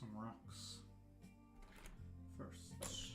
some rocks first.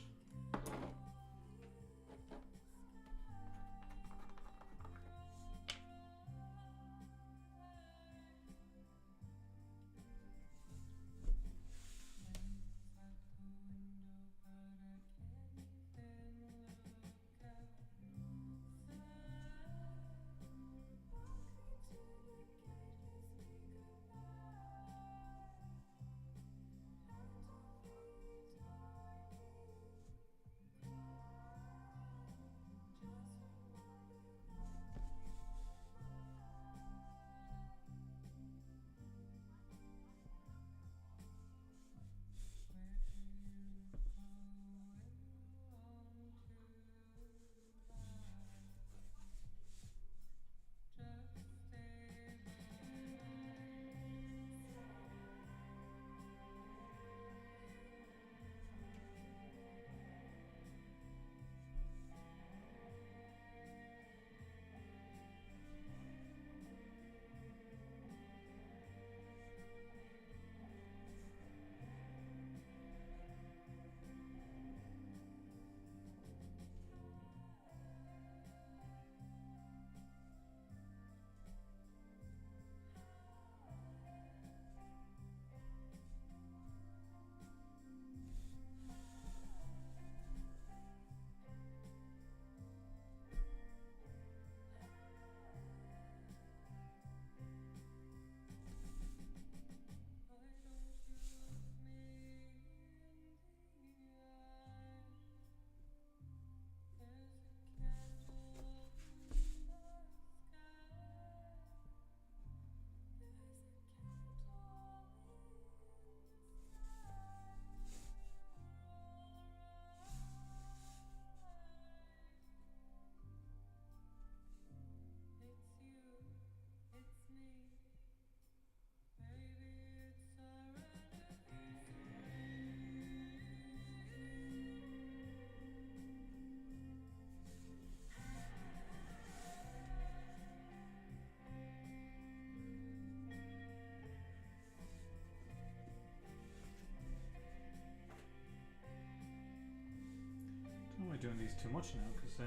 I don't know why I'm doing these too much now, because there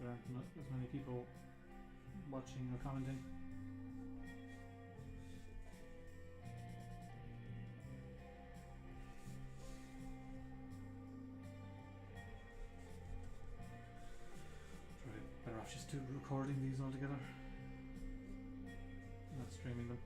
aren't as many people watching or commenting. Probably better off just recording these all together, not streaming them.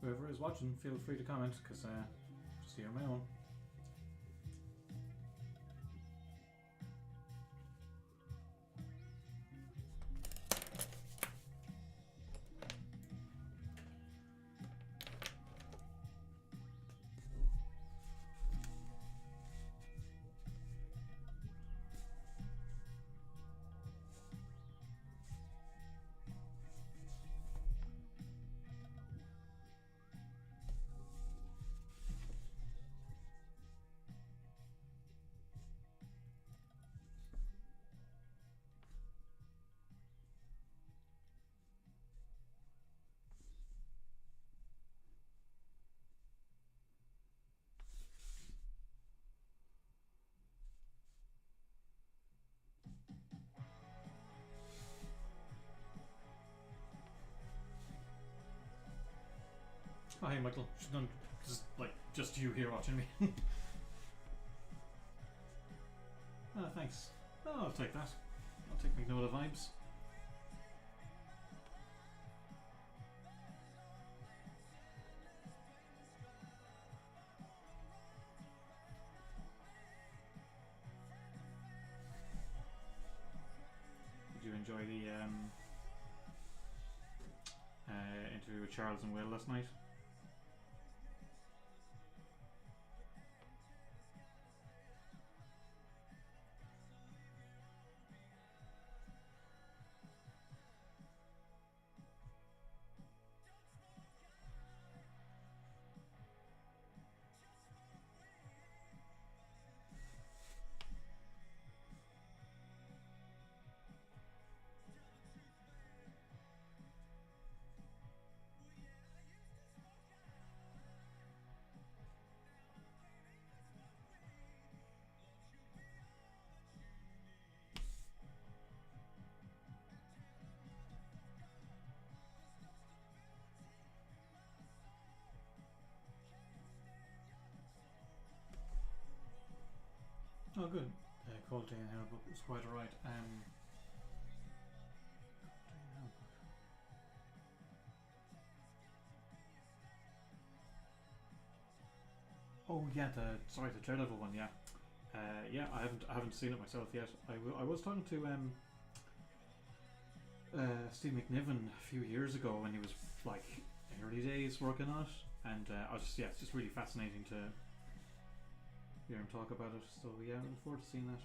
whoever is watching, feel free to comment, because just hear my own. Oh, hey Michael, just you here watching me. Oh, thanks. Oh, I'll take that. I'll take Magnolia vibes. Did you enjoy the interview with Charles and Will last night? Oh, good. Cold Day in Hell book was quite alright. Oh yeah, the Daredevil one. Yeah, yeah. I haven't seen it myself yet. I was talking to Steve McNiven a few years ago when he was like early days working on it, and I was just it's just really fascinating to hear him talk about it. So yeah, I look forward to seeing that.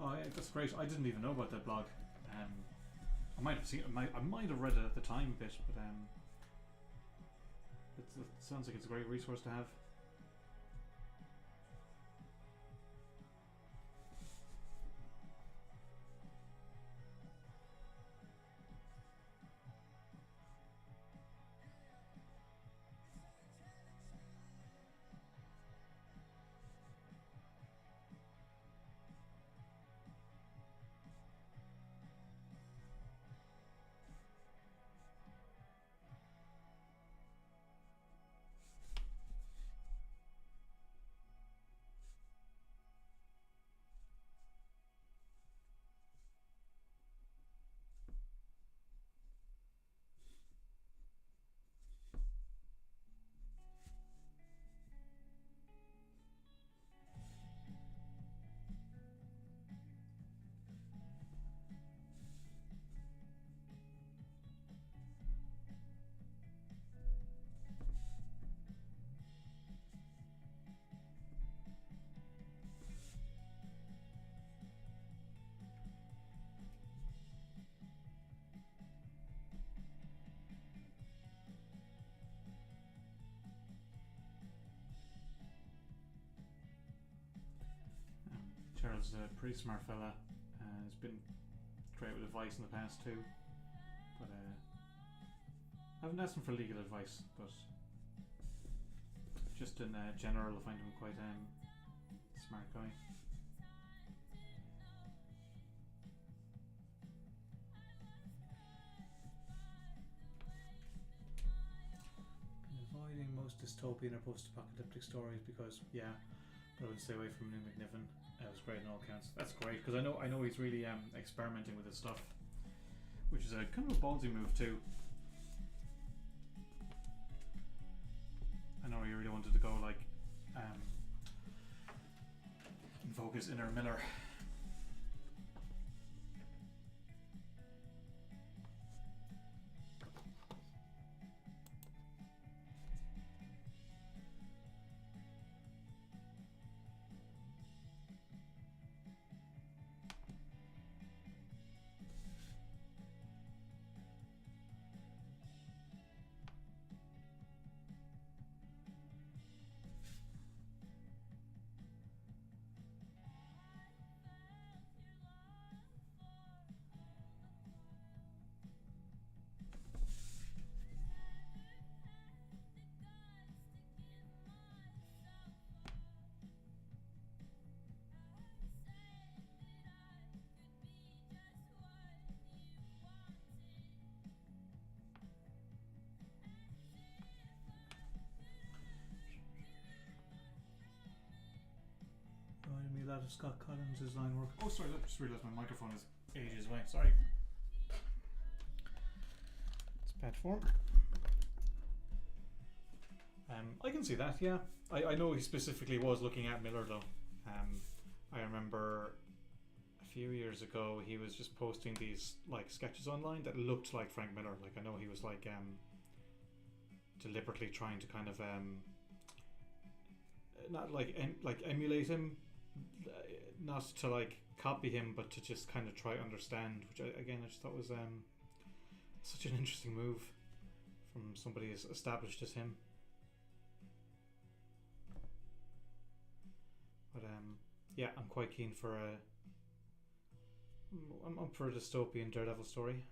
Oh yeah, that's great. I didn't even know about that blog. I might have seen. I might have read it at the time a bit, but it sounds like it's a great resource to have. Charles is a pretty smart fella. He's been great with advice in the past too. But I haven't asked him for legal advice, but just in general, I find him quite smart guy. dystopian or post-apocalyptic stories because but I would stay away from New McNiven. It was great on all counts. That's great because I know he's really experimenting with his stuff, which is a kind of a ballsy move too. I know he really wanted to go like invoke his inner Miller. A lot of Scott Collins' line work. Oh, sorry, I just realised my microphone is ages away. Sorry. It's bad form. I can see that, yeah. I know he specifically was looking at Miller, though. I remember a few years ago he was just posting these like sketches online that looked like Frank Miller. Like I know he was like deliberately trying to kind of not like emulate him. Not to like copy him, but to just kind of try to understand, which I just thought was such an interesting move from somebody as established as him. But I'm quite keen for I'm up for a dystopian Daredevil story.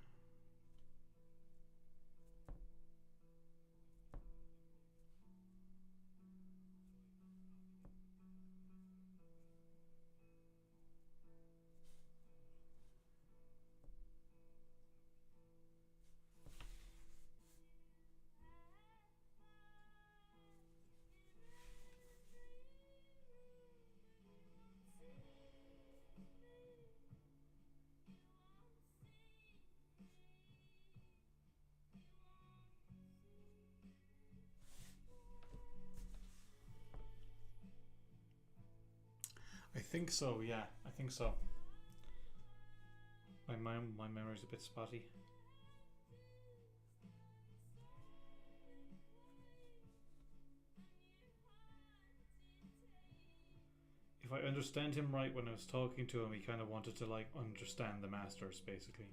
I think so, yeah. I think so. My memory's a bit spotty. If I understand him right, when I was talking to him, he kind of wanted to like understand the Masters, basically.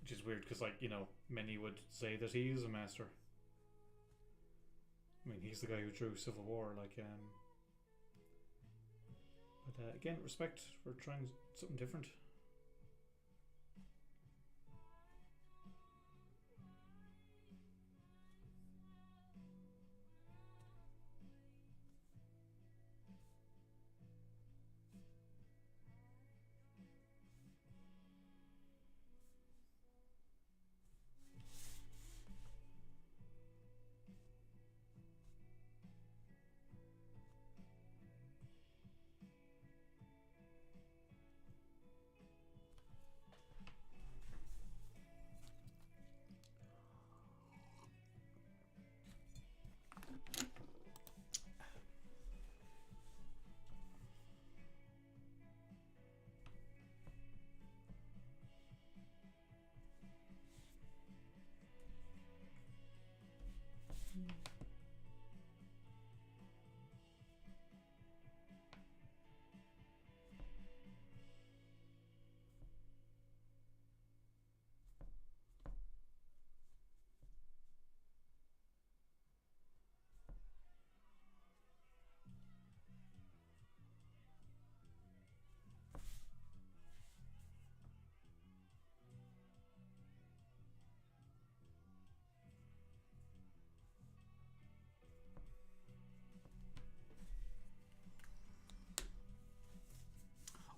Which is weird because, like, you know, many would say that he is a Master. I mean, he's the guy who drew Civil War, like, but again, respect for trying something different.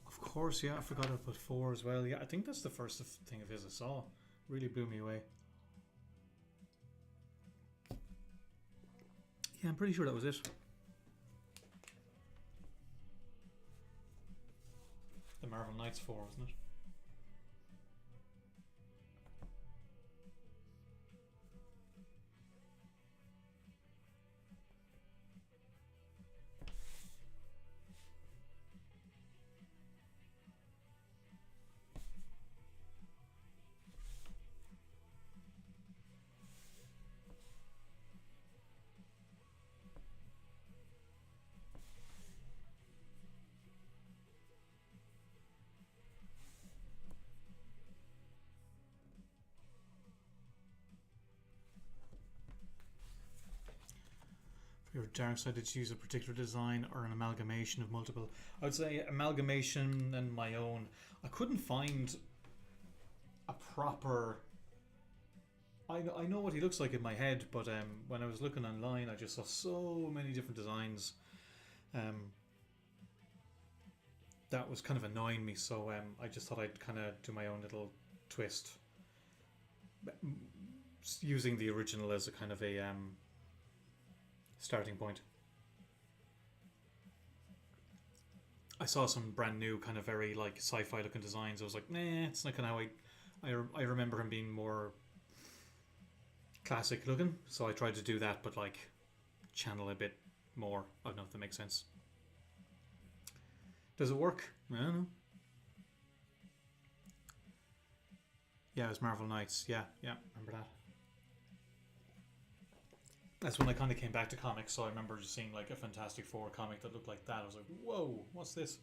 Of course, yeah, I forgot to put 4 as well. Yeah, I think that's the first thing of his I saw. Really blew me away. Yeah, I'm pretty sure that was it. The Marvel Knights 4, wasn't it? For your DARKSEID, did you use a particular design or an amalgamation of multiple? I would say amalgamation and my own. I couldn't find a proper... I know what he looks like in my head, but when I was looking online, I just saw so many different designs. That was kind of annoying me, so I just thought I'd kind of do my own little twist, using the original as a kind of a starting point. I saw some brand new kind of very like sci-fi looking designs. I was like, nah, it's not kind of how I remember him being more classic looking, so I tried to do that, but like channel a bit more. I don't know if that makes sense. Does it work? I don't know. Yeah, it was Marvel Knights. Yeah, remember that. That's when I kind of came back to comics, so I remember just seeing like a Fantastic Four comic that looked like that. I was like, whoa, what's this?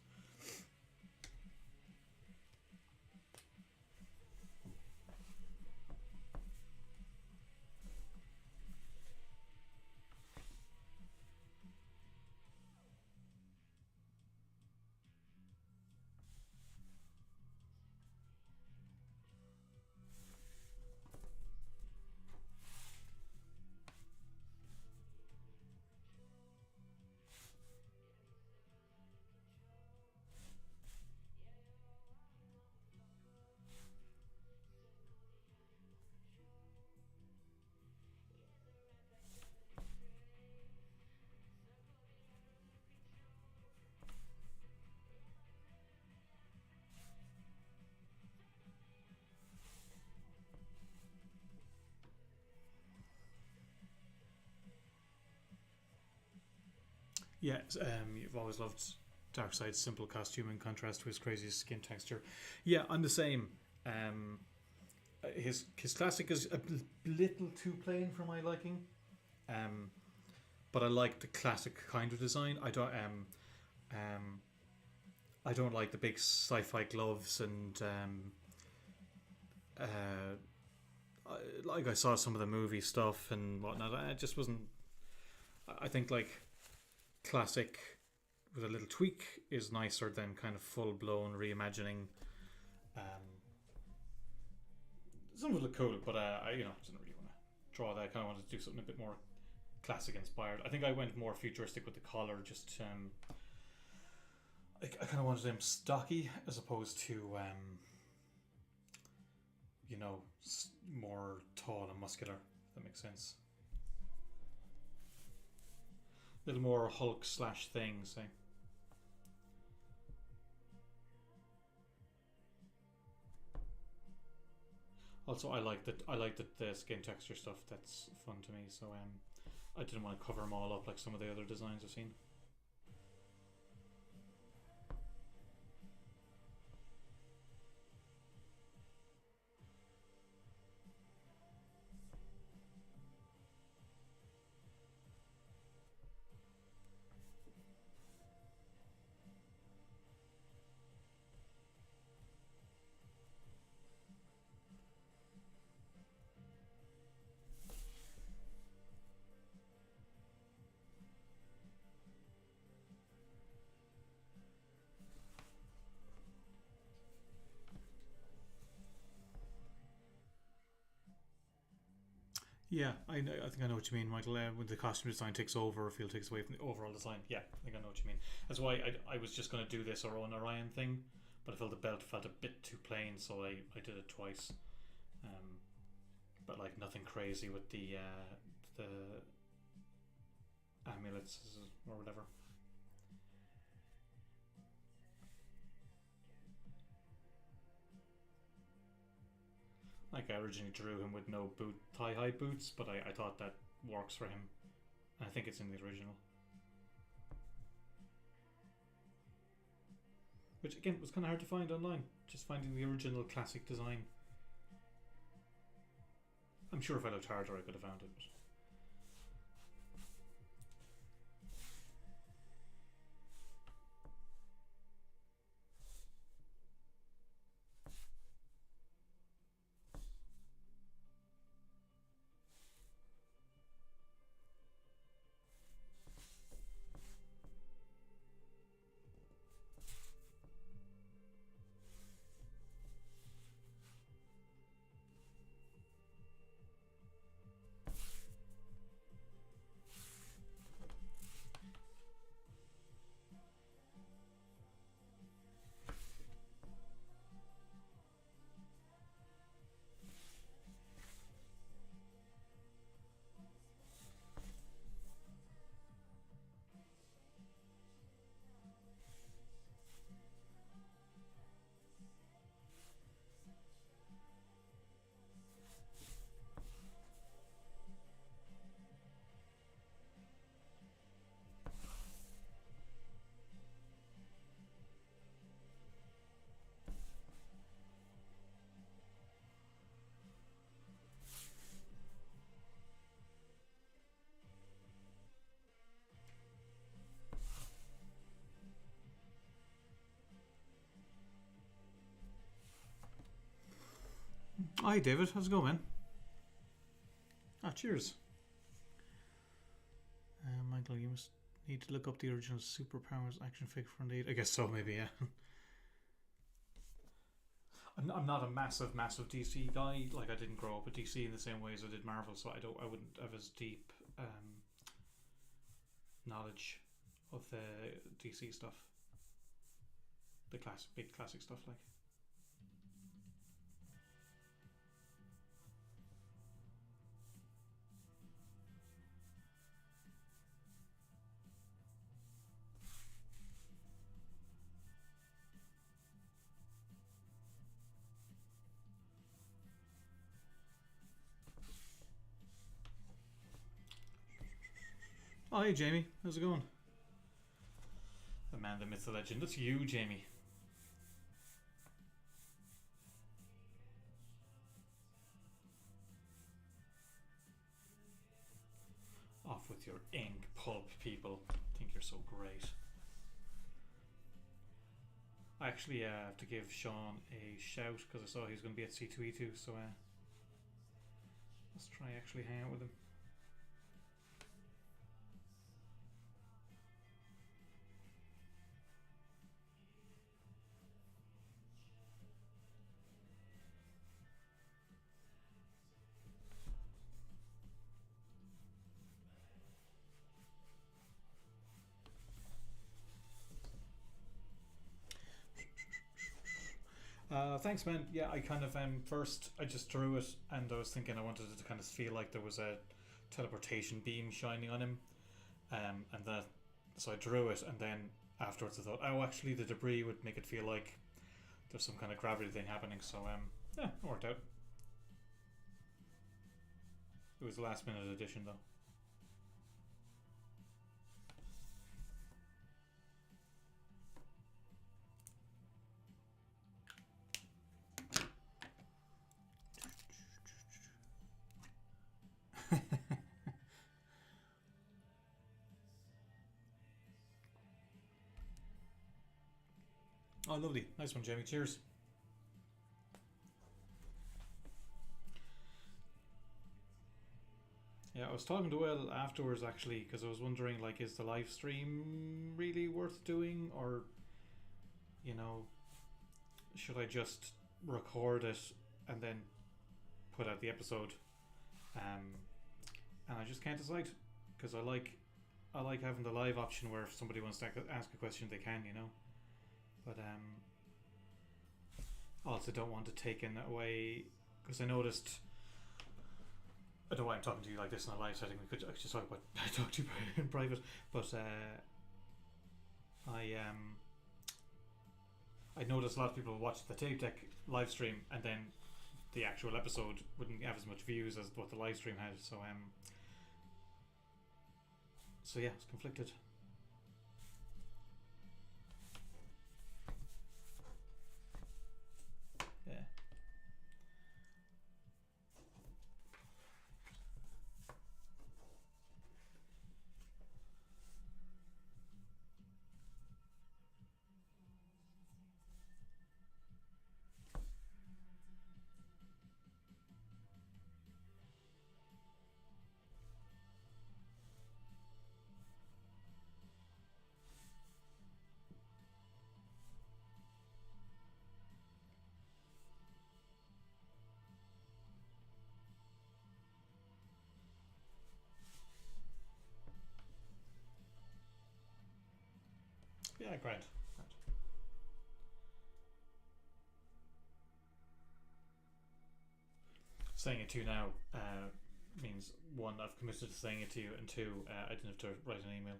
Yeah, you've always loved DARKSEID's simple costume in contrast to his crazy skin texture. Yeah, I'm the same. His classic is a little too plain for my liking, but I like the classic kind of design. I don't like the big sci-fi gloves and like I saw some of the movie stuff and whatnot. I just wasn't. I think like classic with a little tweak is nicer than kind of full blown reimagining. Some of it look cool, but I didn't really want to draw that. I kind of wanted to do something a bit more classic inspired. I think I went more futuristic with the collar. Just I kind of wanted him stocky as opposed to more tall and muscular. If that makes sense. A little more Hulk / thing, say. Also, I like the skin texture stuff. That's fun to me. So I didn't want to cover them all up like some of the other designs I've seen. Yeah, I think I know what you mean, Michael. When the costume design takes over, if it takes away from the overall design. Yeah, I think I know what you mean. That's why I was just going to do this or own Orion thing, but I felt the belt felt a bit too plain, so I did it twice. but like nothing crazy with the amulets or whatever. Like I originally drew him with no thigh-high boots, but I thought that works for him. I think it's in the original. Which again was kind of hard to find online. Just finding the original classic design. I'm sure if I looked harder I could have found it. But hi David, how's it going, man? Ah, cheers. Michael, you must need to look up the original Superpowers action figure for Indeed. I guess so, maybe, yeah. I'm not a massive DC guy. Like I didn't grow up with DC in the same way as I did Marvel, so I wouldn't have as deep knowledge of the DC stuff, the big classic stuff, like. Oh, hey Jamie, how's it going? The man, the myth, the legend. That's you, Jamie. Off with your ink pulp, people. Think you're so great. I actually have to give Sean a shout because I saw he was going to be at C2E2, so let's try actually hang out with him. Thanks, man. Yeah, I kind of first I just drew it, and I was thinking I wanted it to kind of feel like there was a teleportation beam shining on him, and that so I drew it, and then afterwards I thought, oh, actually the debris would make it feel like there's some kind of gravity thing happening. So yeah, it worked out. It was a last minute addition though. Oh, lovely. Nice one, Jamie. Cheers. Yeah, I was talking to Will afterwards actually because I was wondering, like, is the live stream really worth doing, or, you know, should I just record it and then put out the episode? And I just can't decide because I like having the live option where if somebody wants to ask a question, they can, you know. But also don't want to take away because I noticed. I don't know why I'm talking to you like this in a live setting. I could just talk about talk to you in private, but I noticed a lot of people watch the tape deck live stream, and then the actual episode wouldn't have as much views as what the live stream had. So yeah, it's conflicted. Yeah. Yeah, great. Saying it to you now means one, I've committed to saying it to you, and two, I didn't have to write an email.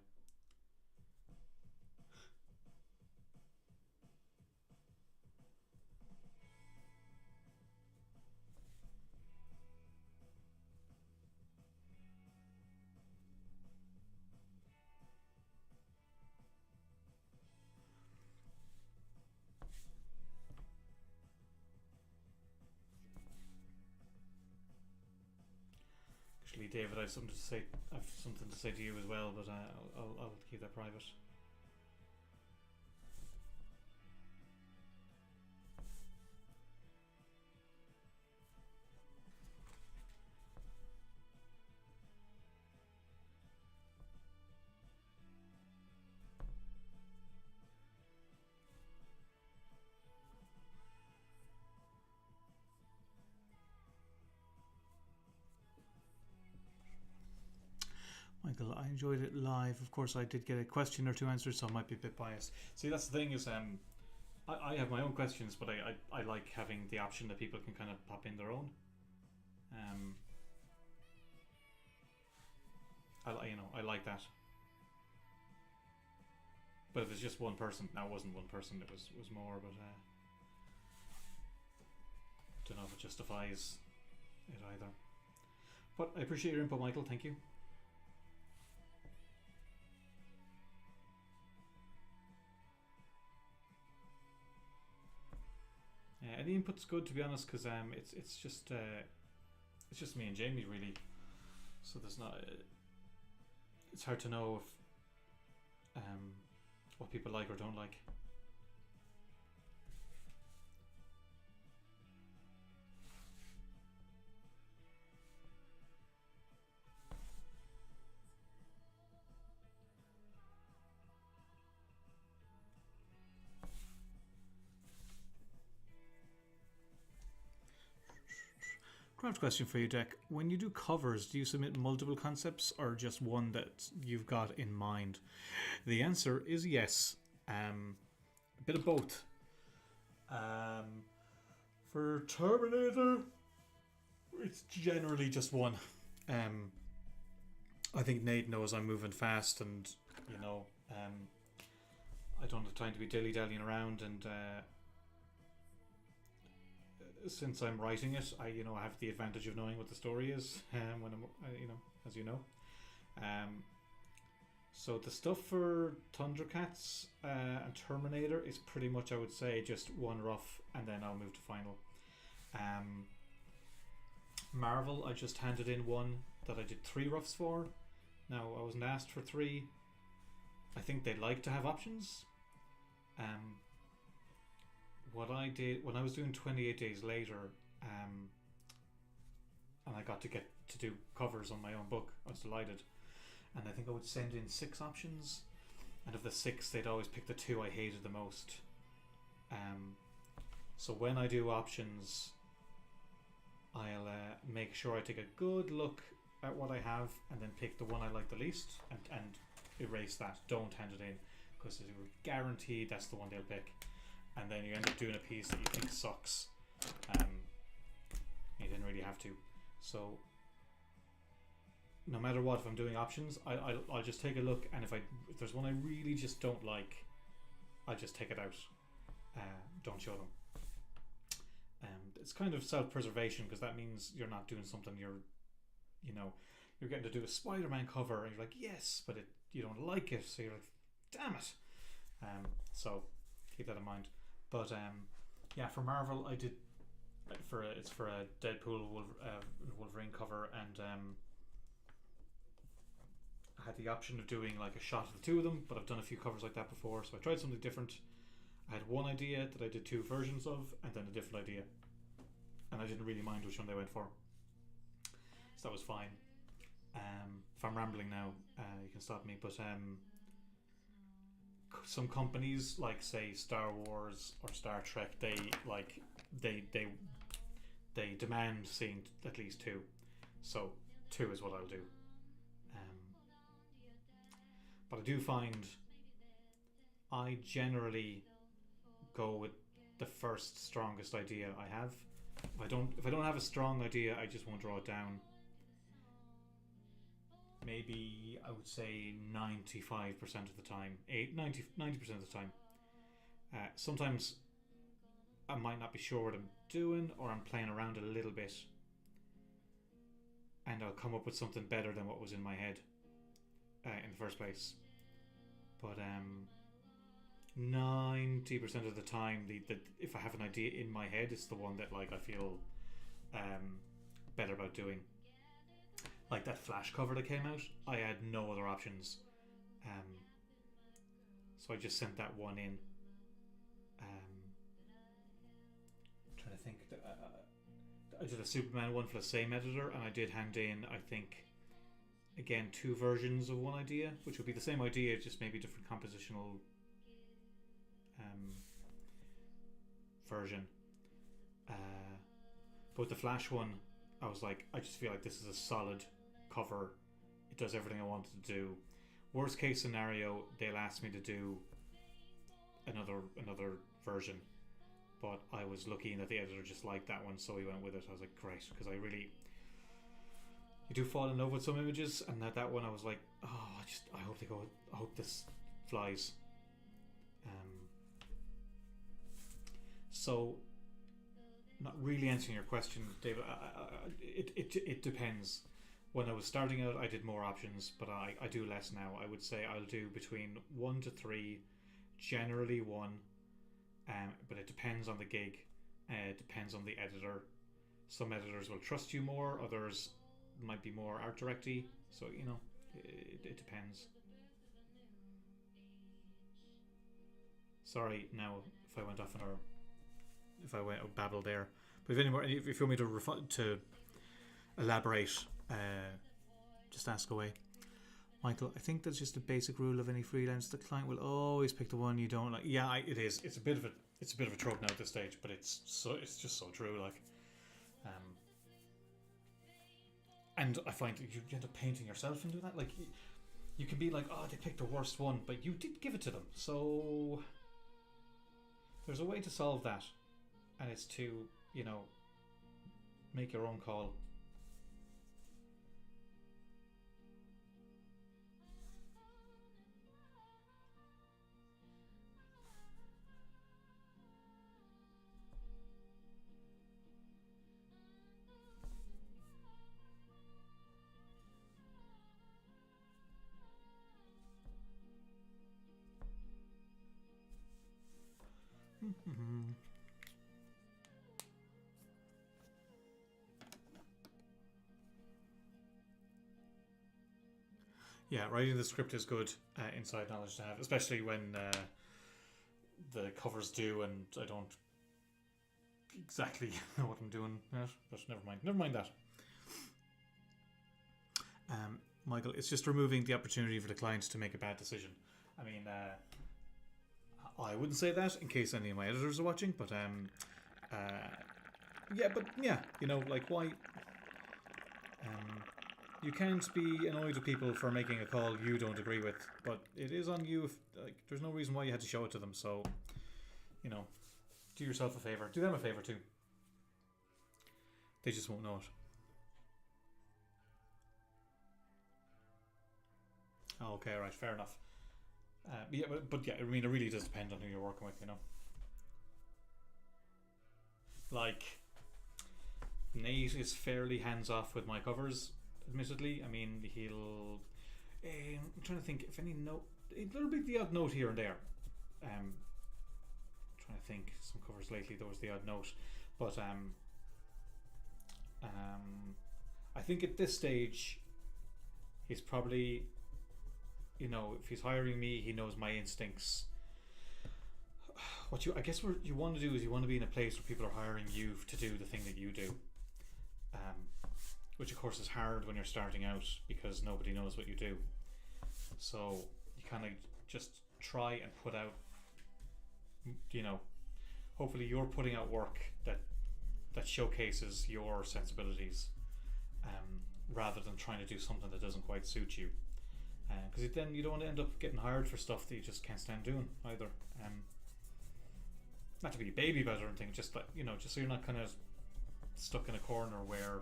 Actually, David, I have something to say. I've something to say to you as well, but I'll keep that private. Michael, I enjoyed it live. Of course, I did get a question or two answered, so I might be a bit biased. See, that's the thing is, I have my own questions, but I like having the option that people can kind of pop in their own. I like that. But if it's just one person, now it wasn't one person, it was more, but don't know if it justifies it either. But I appreciate your input, Michael. Thank you. Any input's good, to be honest, because it's just me and Jamie really. So there's not. It's hard to know if what people like or don't like. Craft question for you, Deck. When you do covers, do you submit multiple concepts or just one that you've got in mind? The answer is yes. A bit of both. For Terminator, it's generally just one. I think Nate knows I'm moving fast, and I don't have time to be dilly-dallying around, and since I'm writing it, I have the advantage of knowing what the story is when I'm as you know. So the stuff for Thundercats and Terminator is pretty much, I would say, just one rough, and then I'll move to final. Marvel, I just handed in one that I did 3 roughs for. Now, I wasn't asked for 3. I think they like to have options. What I did when I was doing 28 Days Later, and I got to get to do covers on my own book, I was delighted. And I think I would send in 6 options, and of the 6, they'd always pick the 2 I hated the most. So when I do options, I'll make sure I take a good look at what I have, and then pick the one I like the least, and erase that. Don't hand it in, because you're guaranteed that's the one they'll pick. And then you end up doing a piece that you think sucks. didn't really have to. So no matter what, if I'm doing options, I'll just take a look, and if there's one I really just don't like, I'll just take it out. Don't show them. It's kind of self-preservation, because that means you're not doing something you're getting to do a Spider-Man cover, and you're like, yes, but you don't like it, so you're like, damn it. So keep that in mind. But yeah, for Marvel, I did it's for a Deadpool Wolverine cover, and I had the option of doing like a shot of the two of them, but I've done a few covers like that before, so I tried something different. I had one idea that I did two versions of, and then a different idea, and I didn't really mind which one they went for, so that was fine. If I'm rambling now, you can stop me. But some companies, like say Star Wars or Star Trek, they demand seeing at least two, so two is what I'll do. But I do find I generally go with the first strongest idea I have. If I don't have a strong idea, I just won't draw it down. Maybe I would say 95% of the time, 90% of the time. Sometimes I might not be sure what I'm doing, or I'm playing around a little bit, and I'll come up with something better than what was in my head in the first place. But 90% of the time, if I have an idea in my head, it's the one that like I feel better about doing. Like that Flash cover that came out, I had no other options, so I just sent that one in. Trying to think, I did a Superman one for the same editor, and I did hand in, I think, again, two versions of one idea, which would be the same idea, just maybe different compositional version. But the Flash one, I was like, I just feel like this is a solid cover. It does everything I wanted to do. Worst case scenario, they'll ask me to do another version, but I was lucky that the editor just liked that one, so he went with it. I was like, great, because you do fall in love with some images, and that one I was like, oh, I hope this flies. So, not really answering your question, David. It depends. When I was starting out, I did more options, but I do less now. I would say I'll do between 1 to 3, generally 1, but it depends on the gig. It depends on the editor. Some editors will trust you more, others might be more art directy. So it depends. Sorry, now if I went off if I went babble there. But if you want me to elaborate, just ask away. Michael, I think that's just a basic rule of any freelance. The client will always pick the one you don't like. Yeah, it is. It's a bit of a trope now at this stage, but it's just so true. Like, and I find that you end up painting yourself into that. Like, you can be like, oh, they picked the worst one, but you did give it to them. So there's a way to solve that, and it's to make your own call. Yeah, writing the script is good inside knowledge to have, especially when the covers do and I don't exactly know what I'm doing yet, but never mind that. Michael, it's just removing the opportunity for the client to make a bad decision. I mean, I wouldn't say that in case any of my editors are watching, but like why? You can't be annoyed with people for making a call you don't agree with, but it is on you. If there's no reason why you had to show it to them, so do yourself a favor, do them a favor too. They just won't know it. Okay, right, fair enough. Yeah, but yeah, I mean, it really does depend on who you're working with, you know. Like, Nate is fairly hands off with my covers, admittedly. I mean, he'll. I'm trying to think if any note. There'll be the odd note here and there. Trying to think, some covers lately there was the odd note, but I think at this stage he's probably, you know, if he's hiring me, he knows my instincts. I guess what you want to do is you want to be in a place where people are hiring you to do the thing that you do, which of course is hard when you're starting out because nobody knows what you do. So you kind of just try and put out, you know, hopefully you're putting out work that showcases your sensibilities, rather than trying to do something that doesn't quite suit you, because then you don't want to end up getting hired for stuff that you just can't stand doing either. Not to be a baby about it or anything, just like, you know, just so you're not kind of stuck in a corner where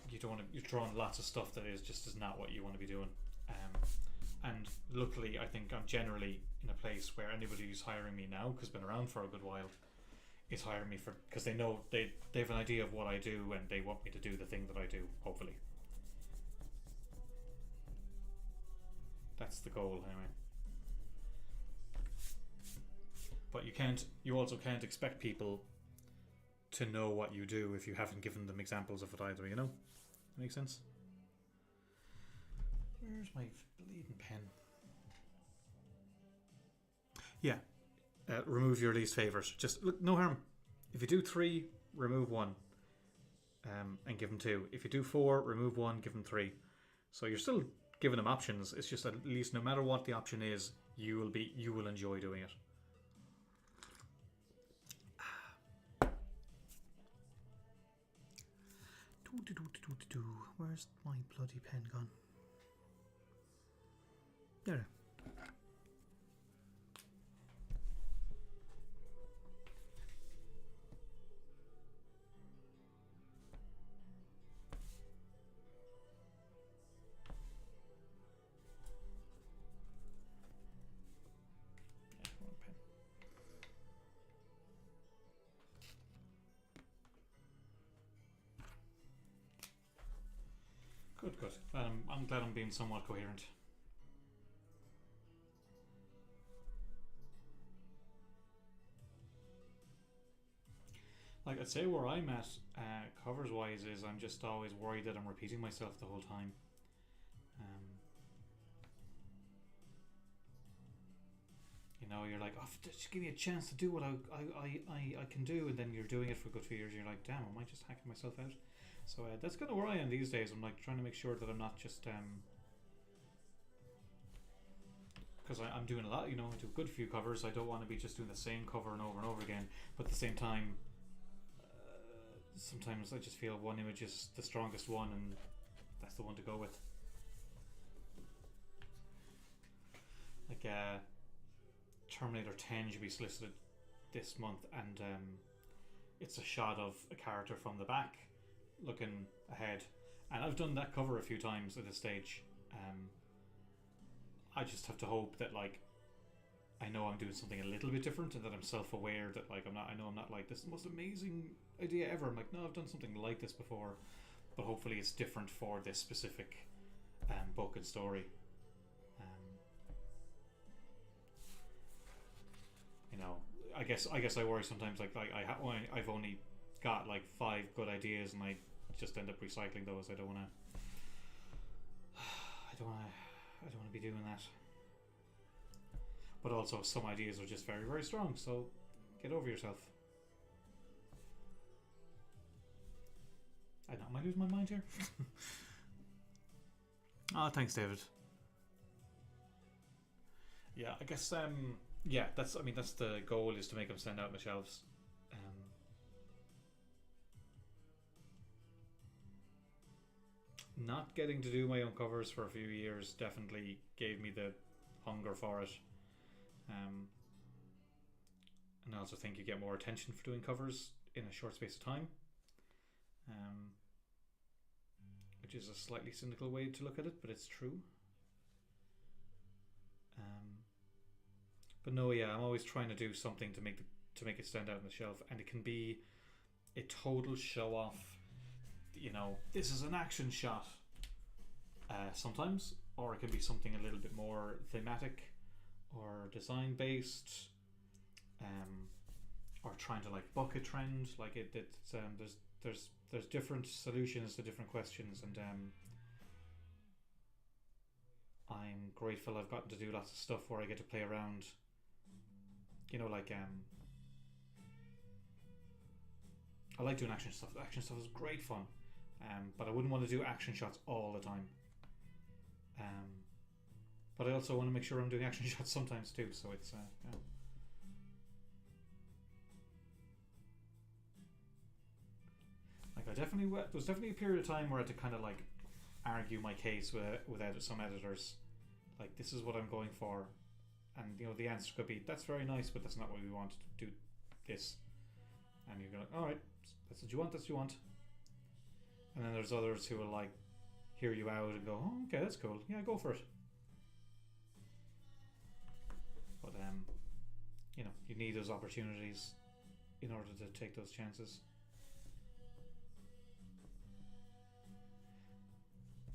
you don't want to, you're throwing lots of stuff that is not what you want to be doing. And luckily, I think I'm generally in a place where anybody who's hiring me now, because I've been around for a good while, is hiring me for because they know they have an idea of what I do and they want me to do the thing that I do. Hopefully, that's the goal anyway. But you also can't expect people to know what you do if you haven't given them examples of it either. You know, make sense? Where's my bleeding pen? Yeah. Remove your least favourite. Just look, no harm. If you do 3, remove 1, and give them 2. If you do 4, remove 1, give them 3. So you're still giving them options. It's just that at least no matter what the option is, you will enjoy doing it. Where's my bloody pen gone? There. Good. I'm glad I'm being somewhat coherent. Like, I'd say where I'm at, covers wise, is I'm just always worried that I'm repeating myself the whole time. You know, you're like, oh, just give me a chance to do what I can do, and then you're doing it for a good few years. And you're like, damn, am I just hacking myself out? So that's kind of where I am these days. I'm like trying to make sure that I'm not just because I'm doing a lot. You know, I do a good few covers. I don't want to be just doing the same cover and over again. But at the same time, sometimes I just feel one image is the strongest one, and that's the one to go with. Like Terminator 10 should be solicited this month, and it's a shot of a character from the back looking ahead, and I've done that cover a few times at this stage. I just have to hope that, like, I know I'm doing something a little bit different, and that I'm self-aware that, like, I'm not like, this is the most amazing idea ever. I'm like, no, I've done something like this before, but hopefully it's different for this specific book and story. You know, I guess I worry sometimes, like I've only got like 5 good ideas, and I just end up recycling those. I don't want to be doing that. But also, some ideas are just very, very strong, so get over yourself. I don't. Am I losing my mind here? Oh, thanks, David. Yeah, I guess. Yeah, that's the goal, is to make them stand out on the shelves. Not getting to do my own covers for a few years definitely gave me the hunger for it. And I also think you get more attention for doing covers in a short space of time. um, which is a slightly cynical way to look at it, but it's true. But no, yeah, I'm always trying to do something to make it stand out on the shelf, and it can be a total show off. You know, this is an action shot. Sometimes, or it can be something a little bit more thematic or design based, or trying to like buck a trend. Like there's different solutions to different questions, and I'm grateful I've gotten to do lots of stuff where I get to play around. You know, like I like doing action stuff. Action stuff is great fun, but I wouldn't want to do action shots all the time. But I also want to make sure I'm doing action shots sometimes too. So it's yeah. Like there's definitely a period of time where I had to kind of like argue my case with some editors. Like, this is what I'm going for, and you know the answer could be, that's very nice, but that's not what we want to do. This, and you're like, all right, that's what you want. That's what you want. And then there's others who will like hear you out and go, oh, okay, that's cool. Yeah, go for it. But you know, you need those opportunities in order to take those chances.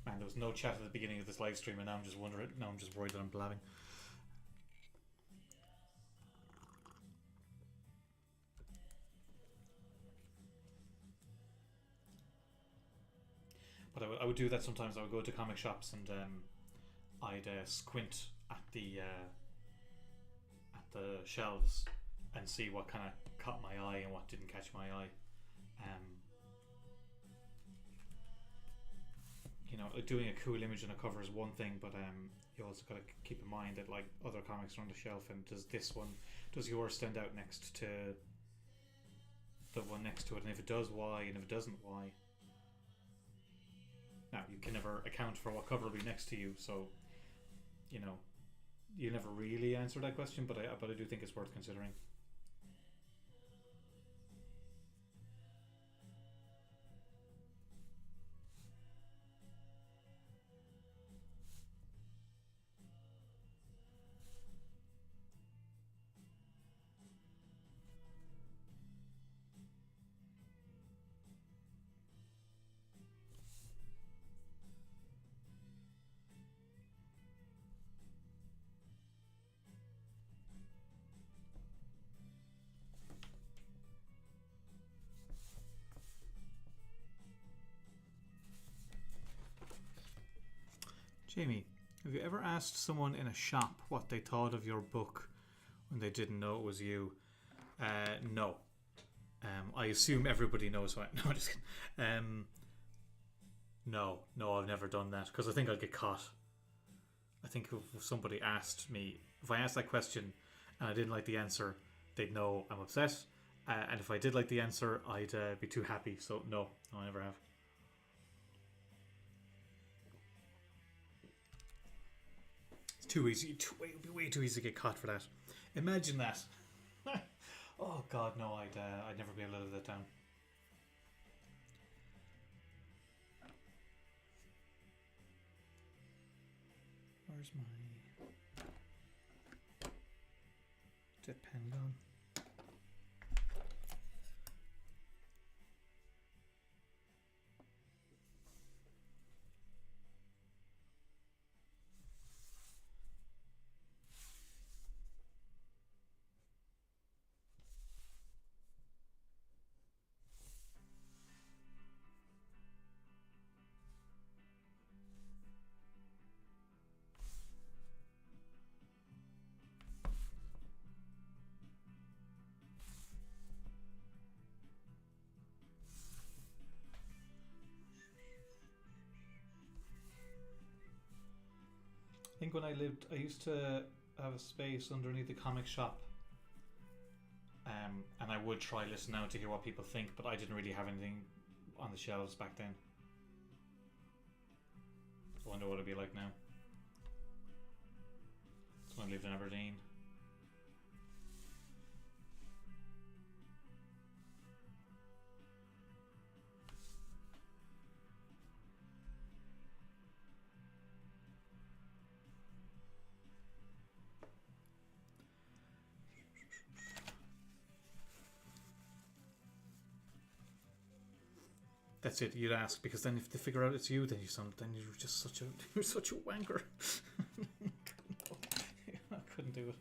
Man, there was no chat at the beginning of this live stream, and now I'm just wondering. Now I'm just worried that I'm blabbing. But I would do that sometimes. I would go to comic shops and I'd squint at the shelves and see what kind of caught my eye and what didn't catch my eye. You know, like doing a cool image on a cover is one thing, but you also got to keep in mind that like other comics are on the shelf, and does yours stand out next to the one next to it? And if it does, why? And if it doesn't, why? Now, you can never account for what cover will be next to you, so you know you never really answer that question, but I do think it's worth considering. Jamie, have you ever asked someone in a shop what they thought of your book when they didn't know it was you? No. I assume everybody knows what. No, just kidding. No, I've never done that because I think I'd get caught. I think if somebody asked me, if I asked that question and I didn't like the answer, they'd know I'm upset. And if I did like the answer, I'd be too happy. So no, I never have. Too easy. It would be way too easy to get caught for that. Imagine that. Oh God, no! I'd never be able to live that down. Where's my tip pen gone? I think when I lived, I used to have a space underneath the comic shop, and I would try listen out to hear what people think, but I didn't really have anything on the shelves back then. I wonder what it'd be like now. That's when I lived in Aberdeen. That's it. You'd ask, because then if they figure out it's you, then you're just such a you're such a wanker. I couldn't do it.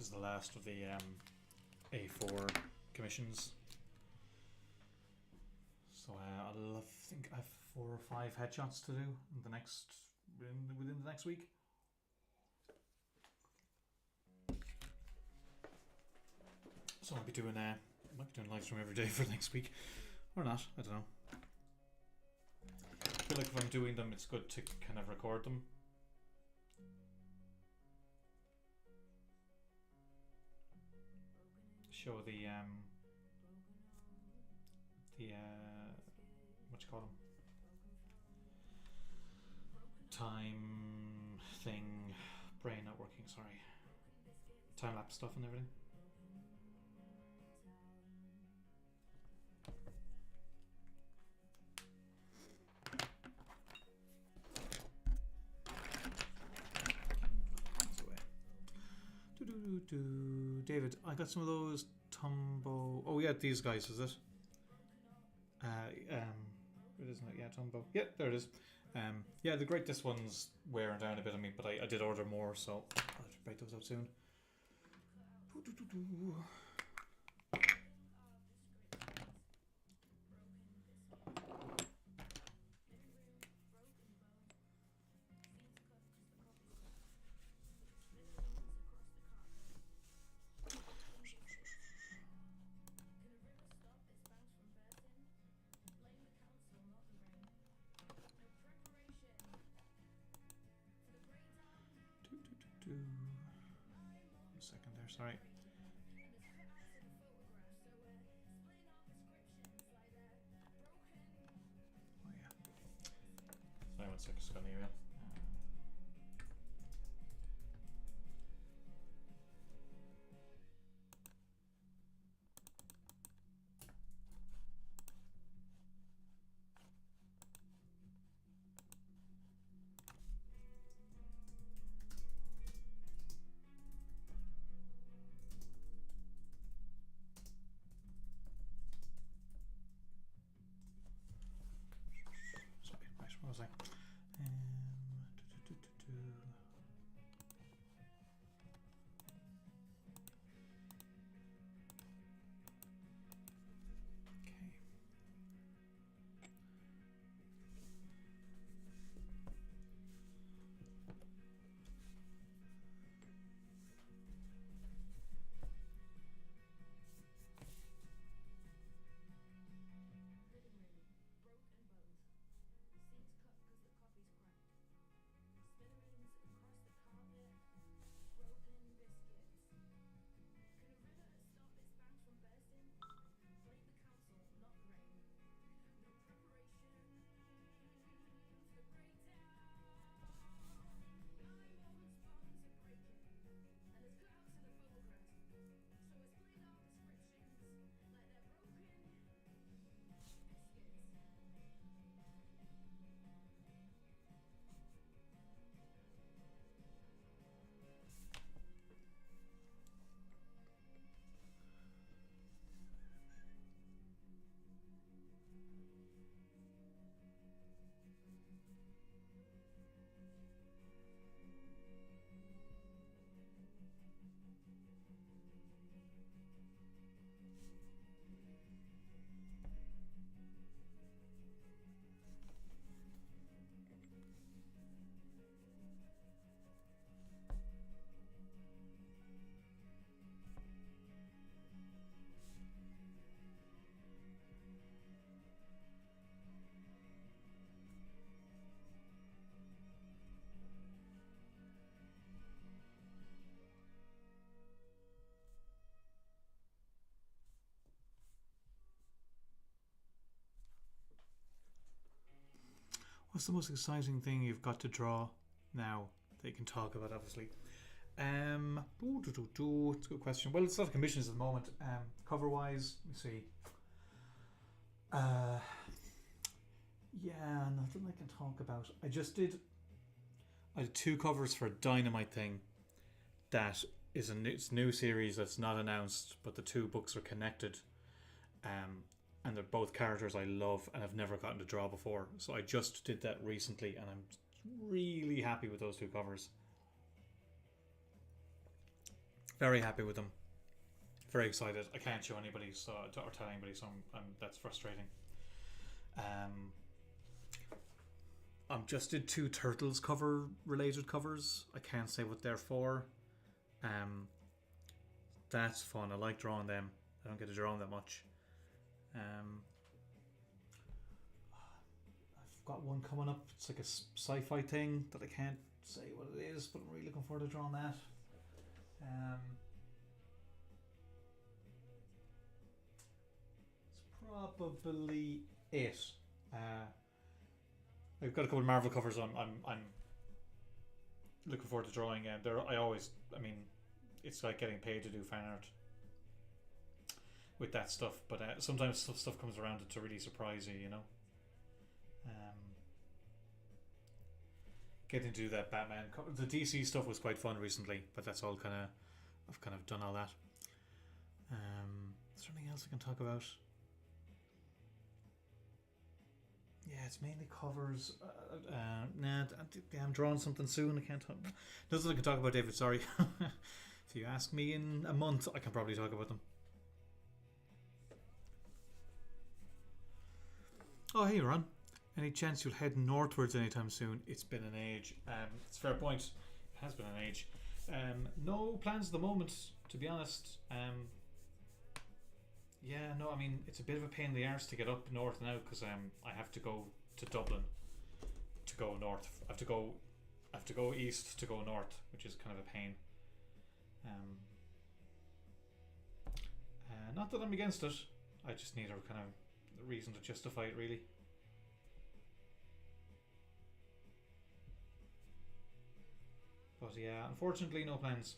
is the last of the A4 commissions. So I think I have 4 or 5 headshots to do in the within the next week. So I might be doing live stream every day for the next week, or not. I don't know. I feel like if I'm doing them, it's good to kind of record them. Show the what you call them? Time thing, brain not working. Sorry, time lapse stuff and everything. David, I got some of those Tumbo. Oh yeah, these guys, is it? It isn't it? Yeah, Tumbo. Yeah, there it is. Yeah, the great. This one's wearing down a bit on me, but I did order more, so I'll have to break those out soon. A second there, sorry. Oh yeah. Sorry, 1 second, just got an email. Sorry, right, what was I? What's the most exciting thing you've got to draw now that you can talk about, obviously? It's a good question. Well, it's a lot of commissions at the moment. Cover wise, let me see. Yeah, nothing I can talk about. I did 2 covers for a Dynamite thing that is it's a new series that's not announced, but the 2 books are connected. And they're both characters I love and I've never gotten to draw before. So I just did that recently and I'm really happy with those 2 covers. Very happy with them. Very excited. I can't show anybody or tell anybody, so that's frustrating. I'm just did 2 Turtles cover related covers. I can't say what they're for. That's fun. I like drawing them. I don't get to draw them that much. I've got one coming up. It's like a sci-fi thing that I can't say what it is, but I'm really looking forward to drawing that. It's probably it. I've got a couple of Marvel covers I'm looking forward to drawing. I mean, it's like getting paid to do fan art with that stuff, but sometimes stuff comes around to really surprise you, you know. Getting to do that Batman the DC stuff was quite fun recently, but that's all I've kind of done all that. Is there anything else I can talk about? Yeah, it's mainly covers. I'm drawing something soon. I can't talk. Nothing I can talk about, David. Sorry. If you ask me in a month, I can probably talk about them. Oh, hey, Ron. Any chance you'll head northwards anytime soon? It's been an age. It's a fair point. It has been an age. No plans at the moment, to be honest. Yeah, no, I mean, it's a bit of a pain in the arse to get up north now because I have to go to Dublin to go north. I have to go east to go north, which is kind of a pain. Not that I'm against it. I just need a kind of reason to justify it, really. But yeah, unfortunately, no plans.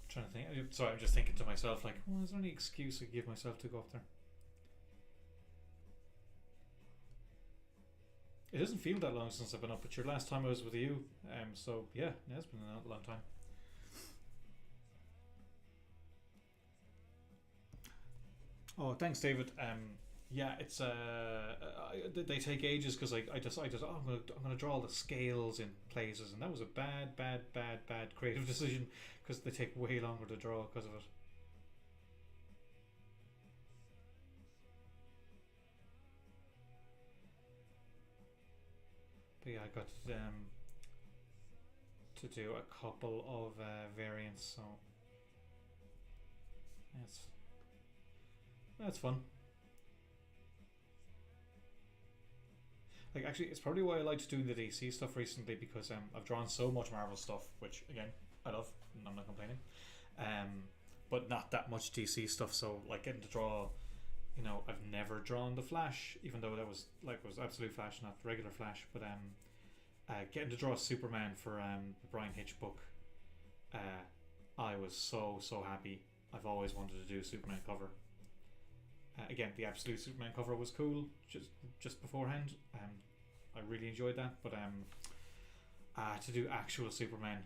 Trying to think. Sorry, I'm just thinking to myself, like, well, is there any excuse I could give myself to go up there? It doesn't feel that long since I've been up, but your last time I was with you, so yeah, it's been a long time. Oh, thanks, David. Yeah, it's they take ages because I decided I'm gonna draw all the scales in places, and that was a bad creative decision because they take way longer to draw because of it. But yeah, I got to do a couple of variants, so that's fun. Like, actually, it's probably why I liked doing the DC stuff recently because I've drawn so much Marvel stuff, which again I love, and I'm not complaining. But not that much DC stuff. So like getting to draw, you know, I've never drawn the Flash, even though that was Absolute Flash, not regular Flash. But getting to draw Superman for the Brian Hitch book, I was so happy. I've always wanted to do a Superman cover. Again, the Absolute Superman cover was cool just beforehand. I really enjoyed that, but to do actual Superman,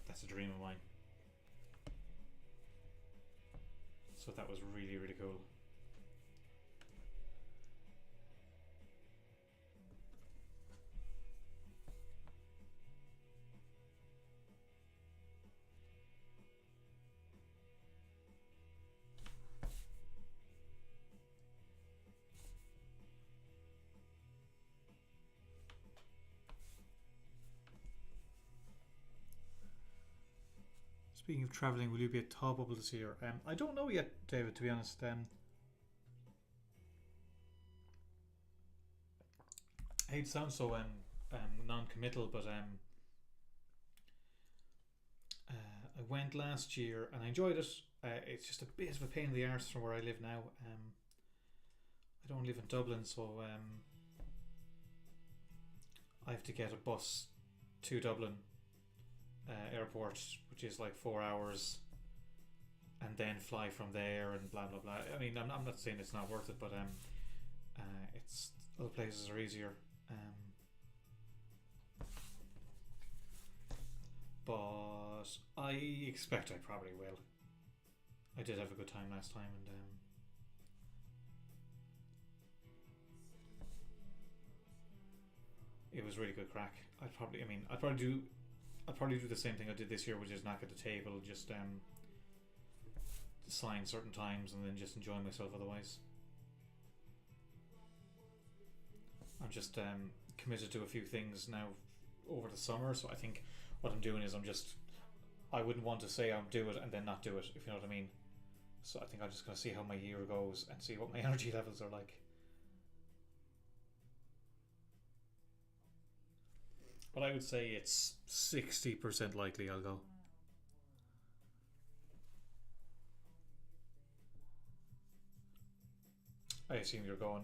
that's a dream of mine. So that was really cool. Speaking of travelling, will you be at Top Bubble this year? I don't know yet, David, to be honest. I hate to sound so non-committal, but I went last year and I enjoyed it. It's just a bit of a pain in the arse from where I live now. I don't live in Dublin, so I have to get a bus to Dublin airport, which is like 4 hours, and then fly from there and blah blah blah. I mean, I'm not saying it's not worth it, but it's other places are easier. But I expect I probably will. I did have a good time last time, and it was really good crack. I'd probably do the same thing I did this year, which is knock at the table, just sign certain times, and then just enjoy myself. Otherwise, I'm just committed to a few things now over the summer. So I think what I'm doing is I wouldn't want to say I'll do it and then not do it, if you know what I mean. So I think I'm just going to see how my year goes and see what my energy levels are like. But I would say it's 60% likely I'll go. I assume you're going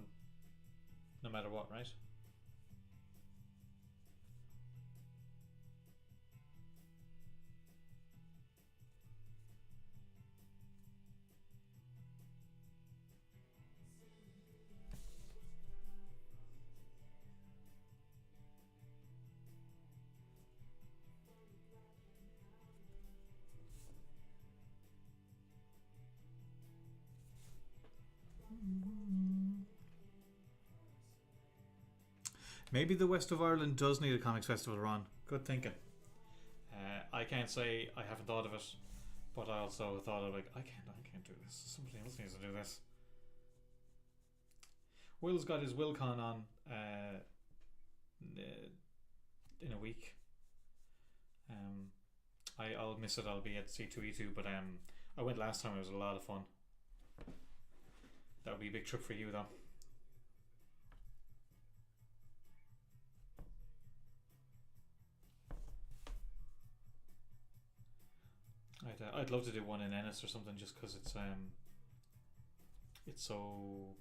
no matter what, right? Maybe the West of Ireland does need a comics festival run. Good thinking. I can't say I haven't thought of it, but I also thought of like I can't do this. Somebody else needs to do this. Will's got his Willcon on in a week. I'll miss it. I'll be at C2E2, but I went last time. It was a lot of fun. That would be a big trip for you, though. I'd love to do one in Ennis or something, just because it's so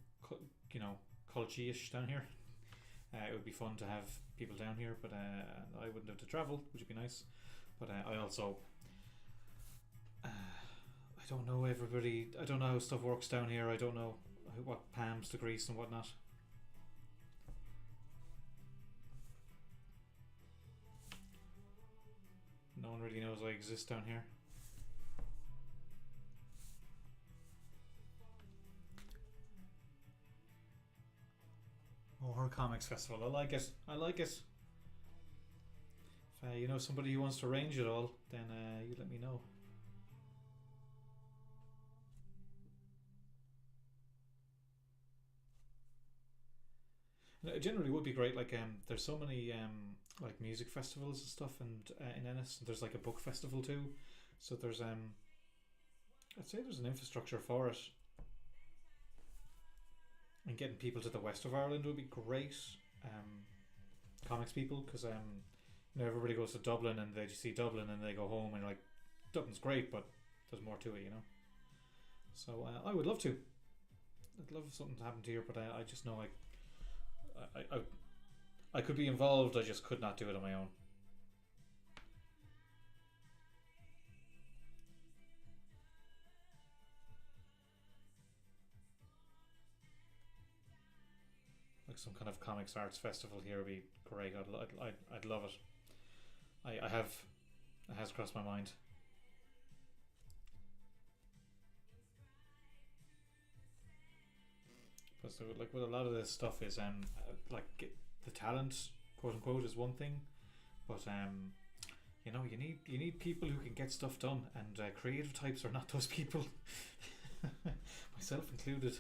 culty-ish down here. It would be fun to have people down here, but I wouldn't have to travel, which would be nice. But I also I don't know everybody. I don't know how stuff works down here. I don't know what palms to grease and whatnot. No one really knows I exist down here. More comics festival. I like it. If you know somebody who wants to arrange it all, then you let me know. It generally would be great. Like there's so many like music festivals and stuff, and in Ennis there's like a book festival too. So there's I'd say there's an infrastructure for it. And getting people to the west of Ireland would be great. Comics people, because everybody goes to Dublin and they just see Dublin and they go home and like Dublin's great, but there's more to it, So I would love to. I'd love something to happen to here, but I just know I could be involved. I just could not do it on my own. Like some kind of comics arts festival here would be great. I'd love it. It has crossed my mind. But so, like, with a lot of this stuff is like the talent, quote unquote, is one thing, but you need people who can get stuff done, and creative types are not those people, myself included.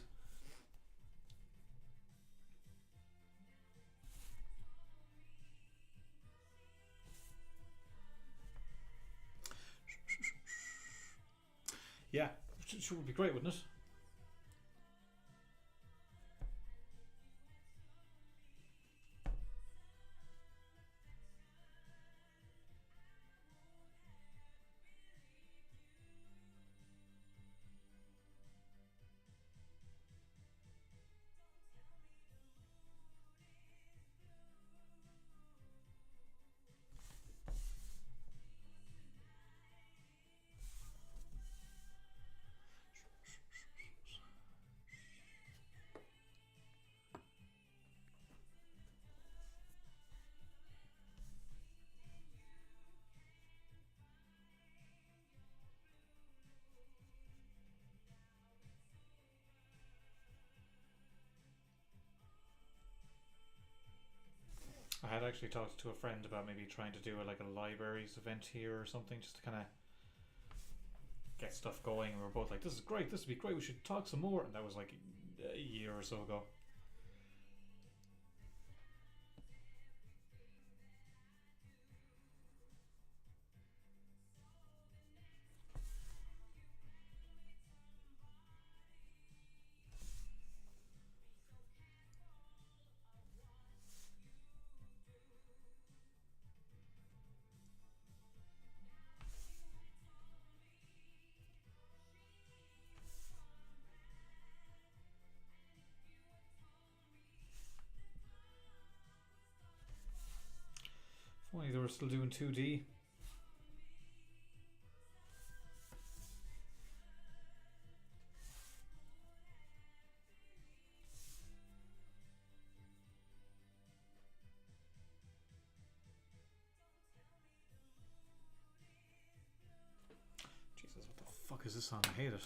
Yeah, it would be great, wouldn't it? actually talked to a friend about maybe trying to do like a libraries event here or something, just to kind of get stuff going. And we were both like, "This is great. This would be great. We should talk some more." And that was like a year or so ago. If only they were still doing 2D. Jesus, what the fuck is this song? I hate it.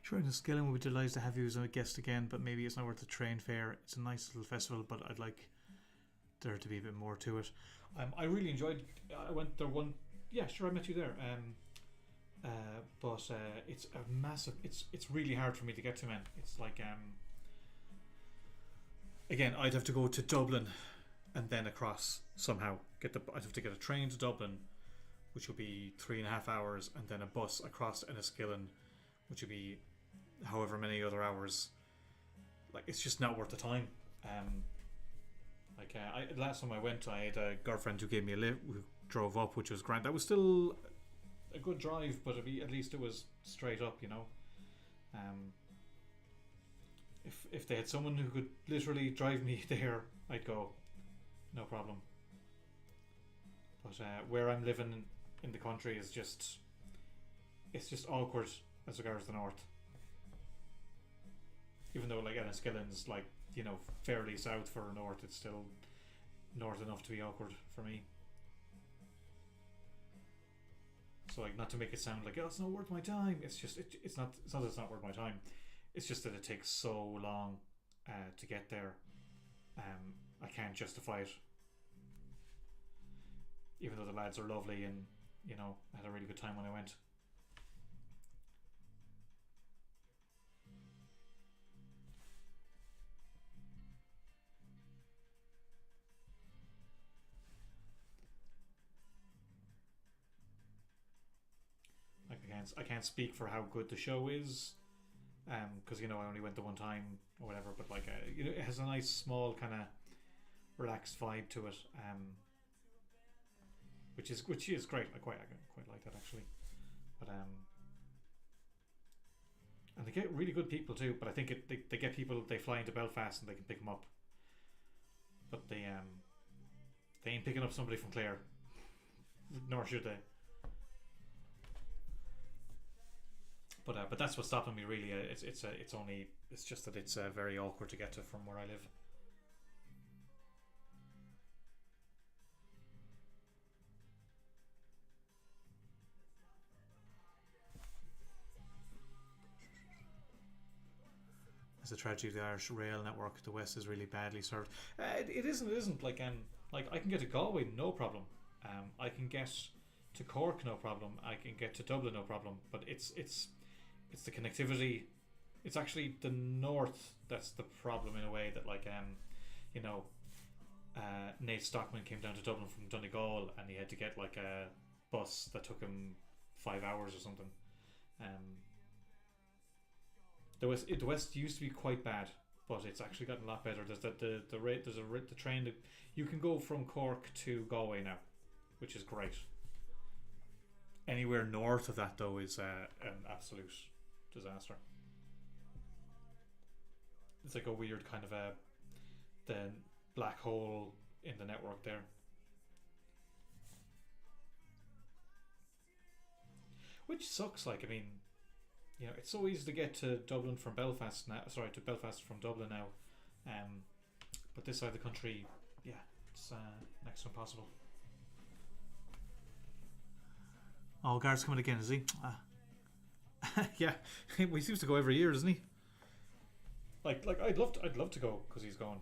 Sure, the Skilling would be delighted to have you as a guest again, but maybe it's not worth the train fare. It's a nice little festival, but I'd like there to be a bit more to it. I really enjoyed. I went there one. Yeah, sure, I met you there. But it's a massive. It's really hard for me to get to, man. It's like again, I'd have to go to Dublin, and then across somehow. I'd have to get a train to Dublin, which will be 3.5 hours, and then a bus across Enniskillen, which would be however many other hours. Like, it's just not worth the time. Last time I went, I had a girlfriend who gave me a lift, who drove up, which was grand. That was still a good drive, but at least it was straight up, you know. If they had someone who could literally drive me there, I'd go, no problem. But where I'm living in the country is just, it's just awkward as regards the north. Even though like Enniskillen's like, you know, fairly south for north, it's still north enough to be awkward for me. So like, not to make it sound like, oh, it's not worth my time. It's just it's not that it's not worth my time. It's just that it takes so long to get there. I can't justify it. Even though the lads are lovely and, you know, I had a really good time when I went. Like, I can't speak for how good the show is, because, you know, I only went the one time or whatever. But like, you know, it has a nice small kind of relaxed vibe to it, which is great. I quite like that actually. But and they get really good people too. But I think they get people, they fly into Belfast and they can pick them up. But They ain't picking up somebody from Clare, nor should they. But that's what's stopping me really. It's just that it's very awkward to get to from where I live. It's a tragedy of the Irish rail network. The West is really badly served. It isn't like I can get to Galway no problem. I can get to Cork no problem. I can get to Dublin no problem. But it's the connectivity. It's actually the north that's the problem in a way that you know, Nate Stockman came down to Dublin from Donegal and he had to get like a bus that took him 5 hours or something. The West used to be quite bad, but it's actually gotten a lot better. There's the train that you can go from Cork to Galway now, which is great. Anywhere north of that though is an absolute disaster. It's like a weird kind of the black hole in the network there. Which sucks. Like, I mean, you know, it's so easy to get to Dublin from Belfast now. Sorry, to Belfast from Dublin now. But this side of the country, yeah, it's next to impossible. Oh, Gareth's coming again, is he? Yeah, he seems to go every year, doesn't he? Like I'd love to go because he's going.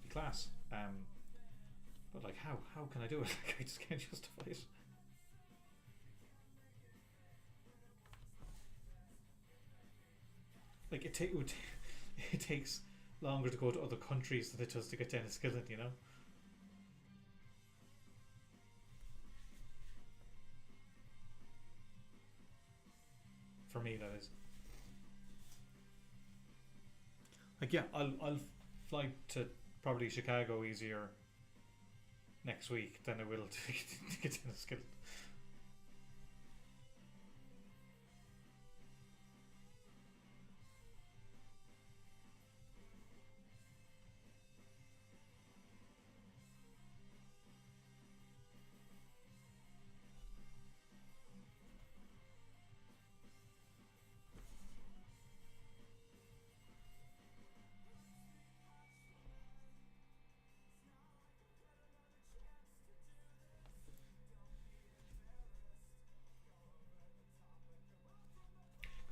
Be class. But like, how can I do it? Like, I just can't justify it. Like it takes longer to go to other countries than it does to get to Enniskillen, you know. For me, that is. Like, yeah, I'll fly to probably Chicago easier next week than I will to get to Enniskillen.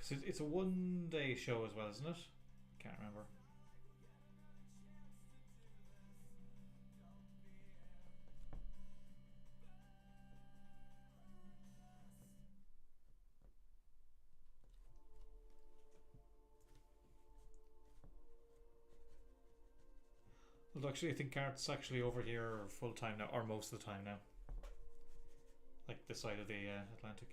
Because it's a 1 day show as well, isn't it? Can't remember. Well, actually, I think Garth's actually over here full time now, or most of the time now. Like this side of the Atlantic.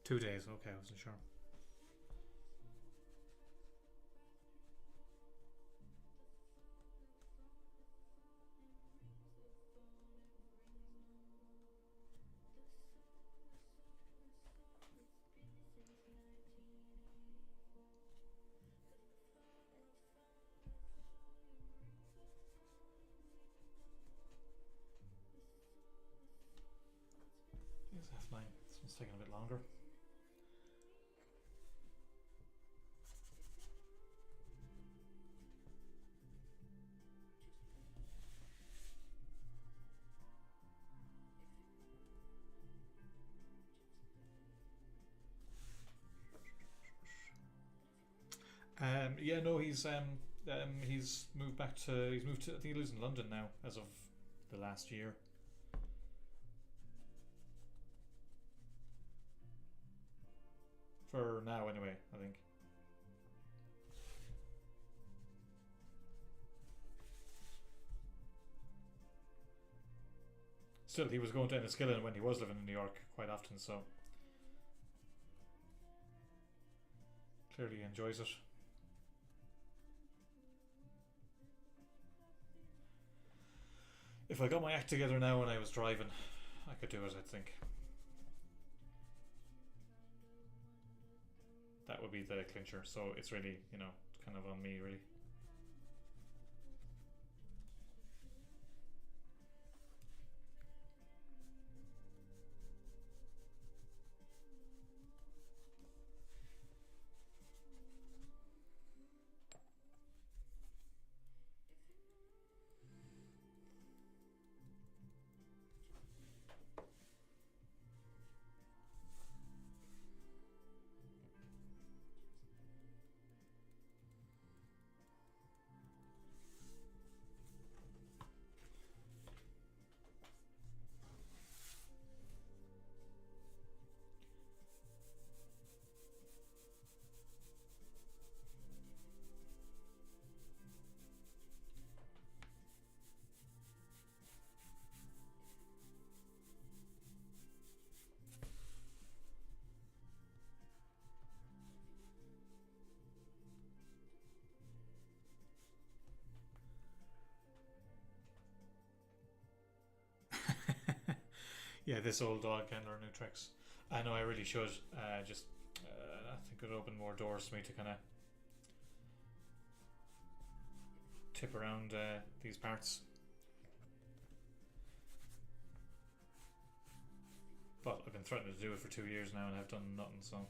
Two days, okay, I wasn't sure. It's F9. This one's taking a bit longer. Yeah, no, he's moved back to I think he lives in London now as of the last year. For now anyway, I think. Still, he was going to Enniskillen when he was living in New York quite often, so clearly he enjoys it. If I got my act together now when I was driving, I could do it, I think. That would be the clincher, so it's really, you know, kind of on me, really. Yeah, this old dog can learn new tricks. I know I really should. Just, I think it would open more doors for me to kind of tip around these parts. But I've been threatening to do it for 2 years now and I've done nothing, so.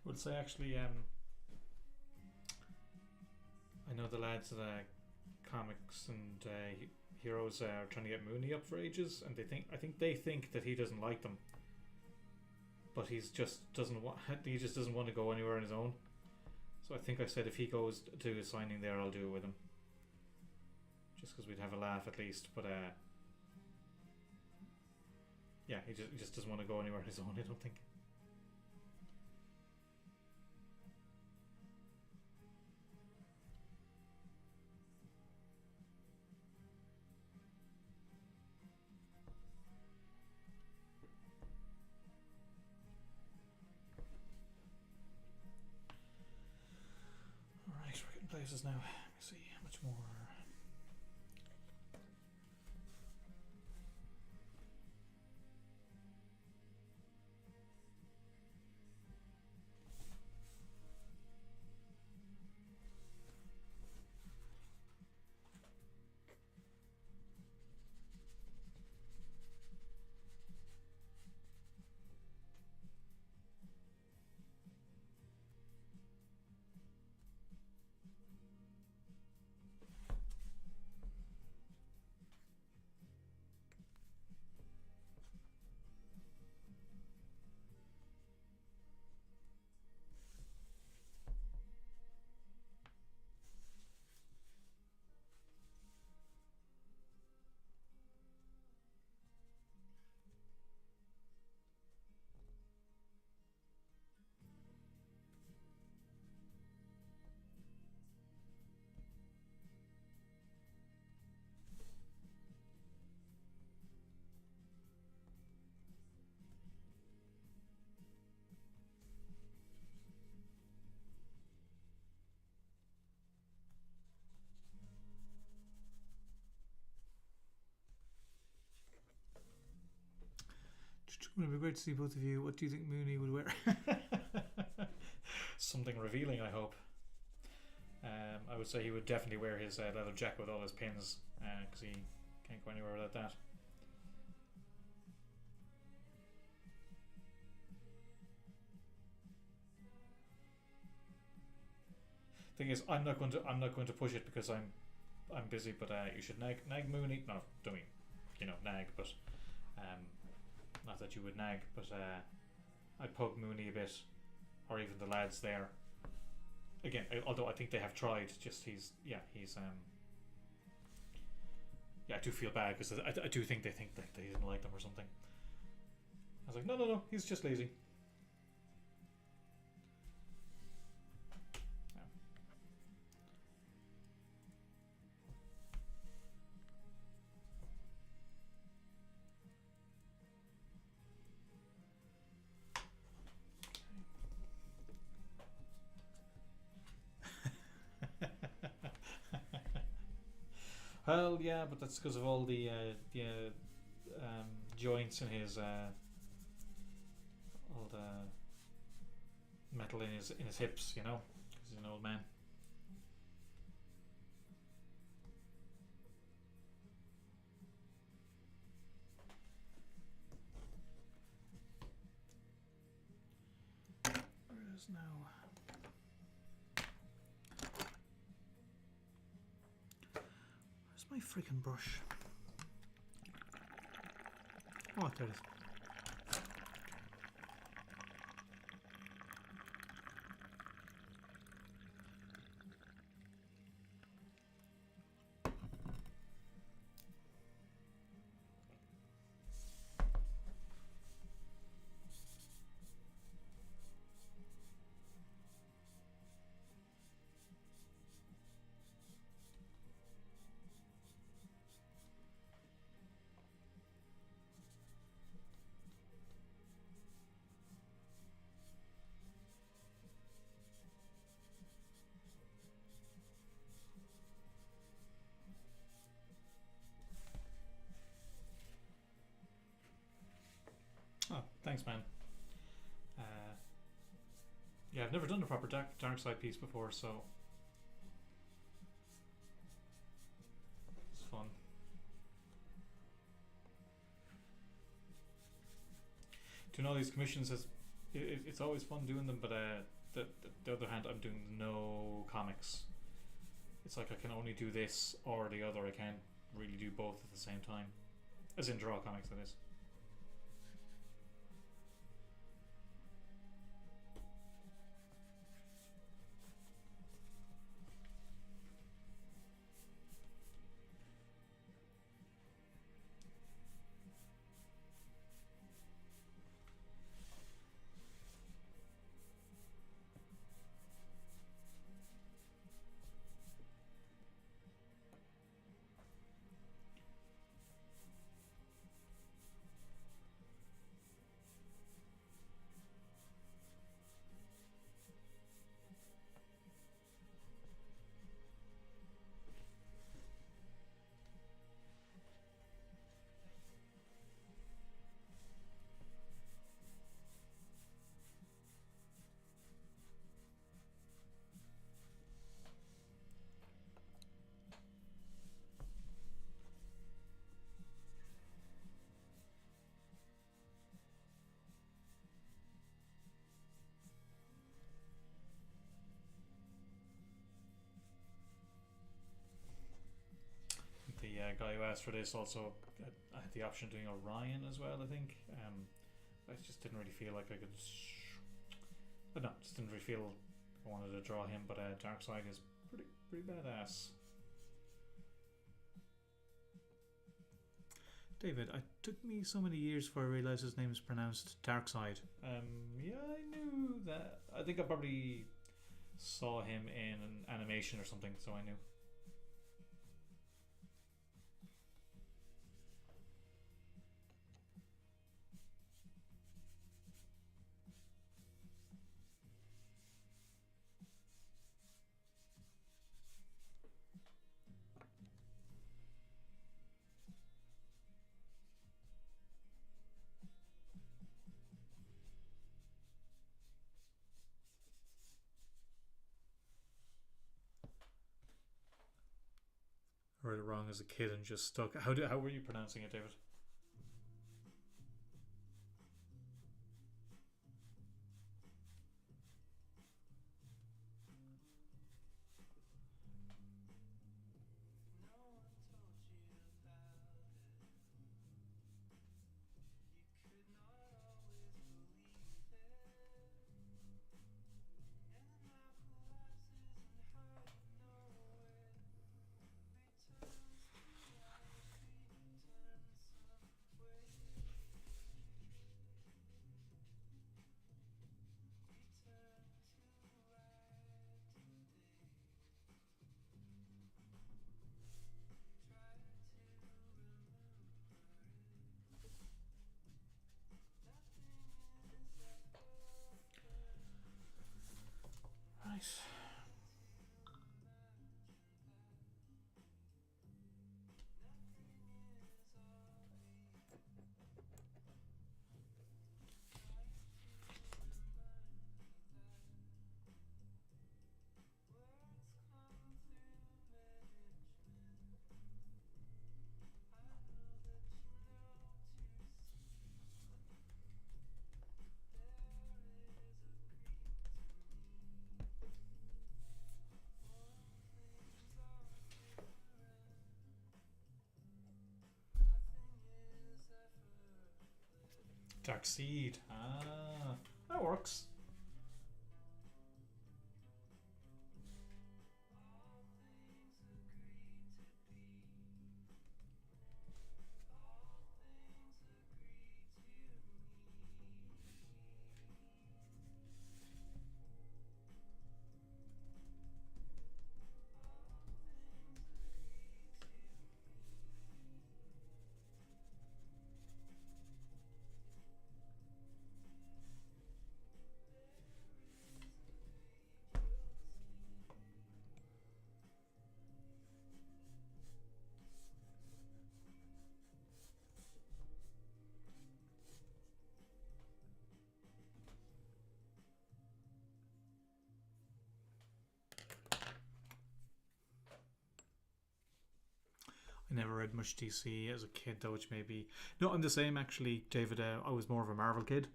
I would say actually, I know the lads at Comics and Heroes are trying to get Mooney up for ages, and I think they think that he doesn't like them, but he just doesn't want to go anywhere on his own. So I think I said if he goes to a signing there, I'll do it with him, just because we'd have a laugh at least. But yeah, he just doesn't want to go anywhere on his own, I don't think. Alright, we're getting places now. Let me see how much more. Well, it'd be great to see both of you. What do you think Mooney would wear? Something revealing, I hope. I would say he would definitely wear his leather jacket with all his pins, because he can't go anywhere without that. Thing is, I'm not going to push it because I'm busy. But you should nag Mooney. No, don't mean nag, but not that you would nag, but I'd poke Mooney a bit, or even the lads there. Again, although I think they have tried, just he's I do feel bad because I do think they think that they didn't like them or something. I was like, no, he's just lazy. Well, yeah, but that's because of all the joints in his all the metal in his hips, because he's an old man. Where is now? Where's my freaking brush? Oh, there it is. Oh, thanks, man. Yeah, I've never done a proper DARKSEID piece before, so it's fun. Doing all these commissions it's always fun doing them, but the other hand, I'm doing no comics. It's like I can only do this or the other. I can't really do both at the same time, as in draw comics, that is. The guy who asked for this also I had the option of doing Orion as well, I think. I just didn't really feel like I could. But no, just didn't really feel I wanted to draw him. But DARKSEID is pretty badass. David, it took me so many years before I realised his name is pronounced DARKSEID. Yeah, I knew that. I think I probably saw him in an animation or something, so I knew. I read it wrong as a kid and just stuck. How were you pronouncing it, David? Right. DARKSEID. Ah, that works. I never read much DC as a kid, though, which maybe... No, I'm the same, actually, David. I was more of a Marvel kid.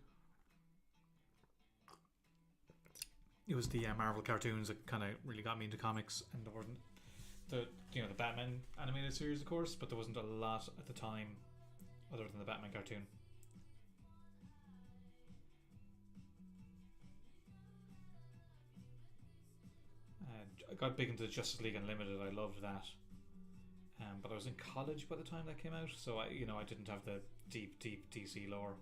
It was the Marvel cartoons that kind of really got me into comics, and there wasn't the Batman animated series, of course, but there wasn't a lot at the time other than the Batman cartoon. I got big into the Justice League Unlimited. I loved that. But I was in college by the time that came out, so I didn't have the deep DC lore.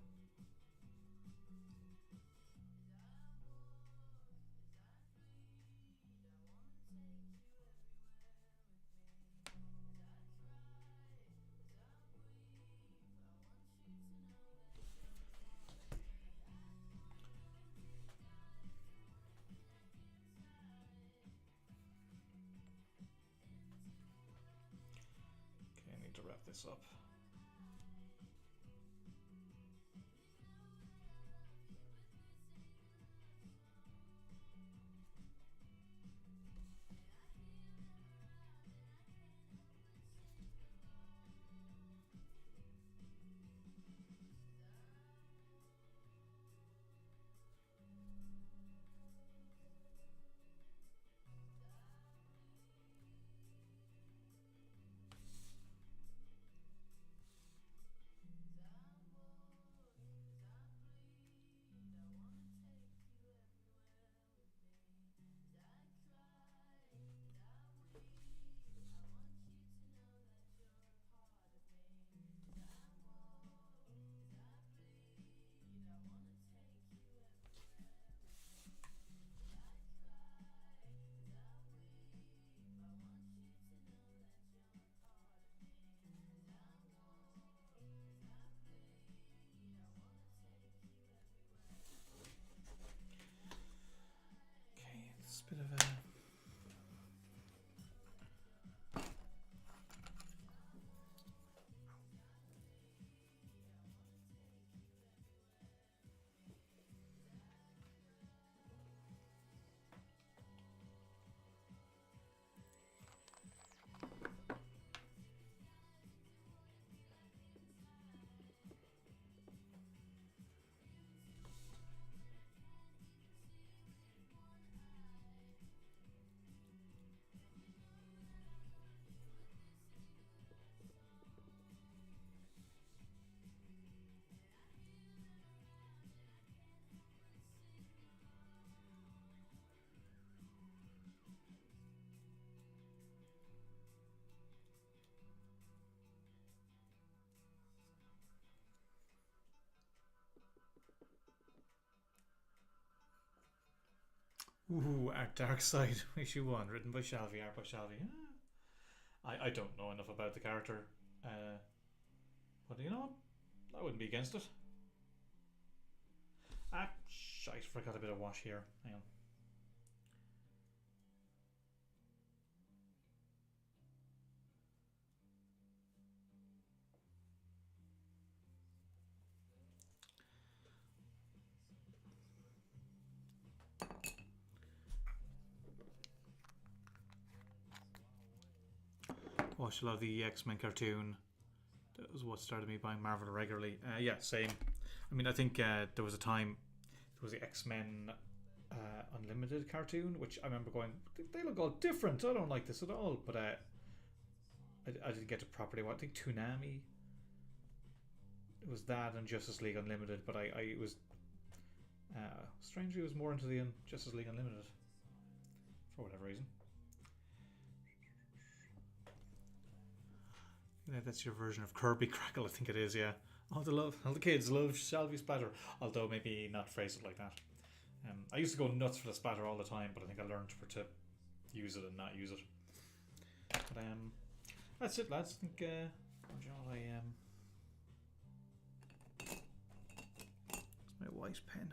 Okay, I need to wrap this up. Ooh, Art DARKSEID, issue 1, written by Shalvey, art by Shalvey. I don't know enough about the character, but you know what? I wouldn't be against it. Ah, shite, forgot a bit of wash here. Hang on. Watched a lot of the X-Men cartoon. That was what started me buying Marvel regularly. Yeah, same. I mean, I think there was a time there was the X-Men Unlimited cartoon, which I remember going, they look all different. I don't like this at all. But I didn't get to properly watch. I think Toonami. It was that and Justice League Unlimited, but I was strangely was more into the Justice League Unlimited for whatever reason. Yeah, that's your version of Kirby Crackle, I think it is, yeah. All the kids love Shalvey Splatter, although maybe not phrase it like that. I used to go nuts for the splatter all the time, but I think I learned to use it and not use it. But that's it, lads. I think it's my white pen.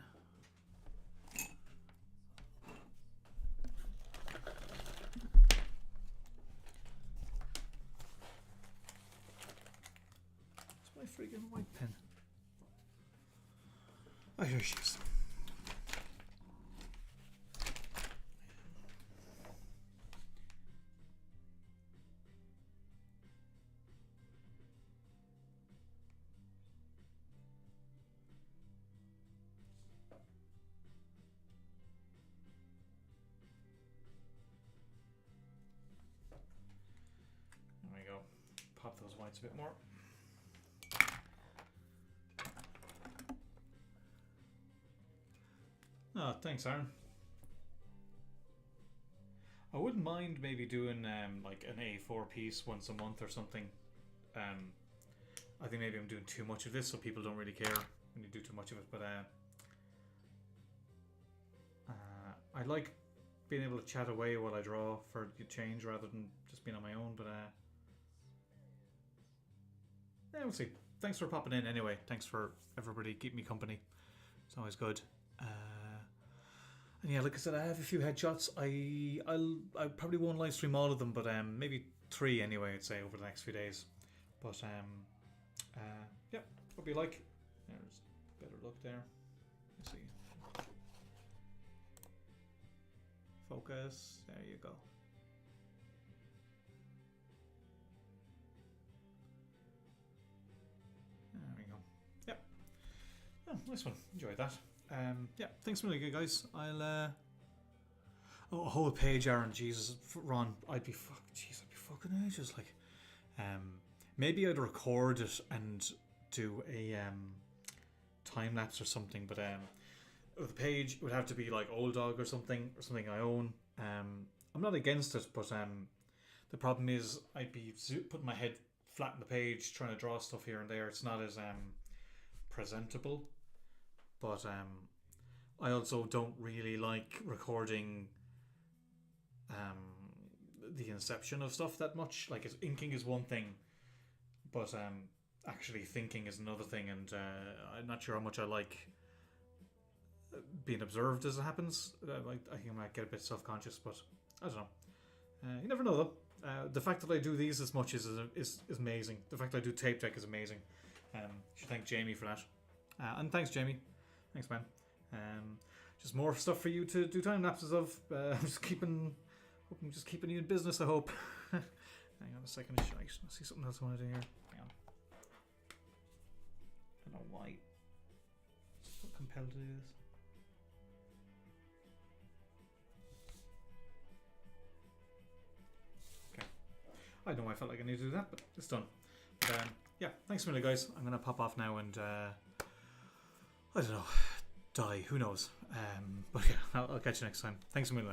Freaking white pen. Oh, here she is. There we go. Pop those whites a bit more. Oh, thanks, Aaron. I wouldn't mind maybe doing like an A4 piece once a month or something. I think maybe I'm doing too much of this, so people don't really care when you do too much of it. But I like being able to chat away while I draw for the change rather than just being on my own. But yeah, we'll see. Thanks for popping in anyway. Thanks for everybody keeping me company. It's always good. And yeah, like I said, I have a few headshots. I probably won't live stream all of them, but maybe 3 anyway, I'd say, over the next few days. But yeah, hope you like. There's a better look there. Let's see. Focus. There you go. There we go. Yep. Oh, nice one. Enjoyed that. Yeah, thanks a million, guys. I'll oh, a whole page, Aaron. Jesus, Ron, I'd be fucking ages. Like, maybe I'd record it and do a time lapse or something. But the page would have to be like Old Dog or something I own. I'm not against it, but the problem is I'd be putting my head flat on the page trying to draw stuff here and there. It's not as presentable. But I also don't really like recording the inception of stuff that much. Like, inking is one thing, but actually thinking is another thing. And I'm not sure how much I like being observed as it happens. I think I might get a bit self-conscious, but I don't know. You never know, though. The fact that I do these as much is amazing. The fact that I do tape deck is amazing. Should thank Jamie for that. And thanks, Jamie. Thanks, man. Just more stuff for you to do time lapses of. I'm just keeping you in business, I hope. Hang on a second, shite. I see something else I want to do here. Hang on. I don't know why. So compelled to do this. Okay. I don't know why I felt like I need to do that, but it's done. But, yeah, thanks a million, guys. I'm gonna pop off now and I don't know, die. Who knows? But yeah, I'll catch you next time. Thanks a million, lads.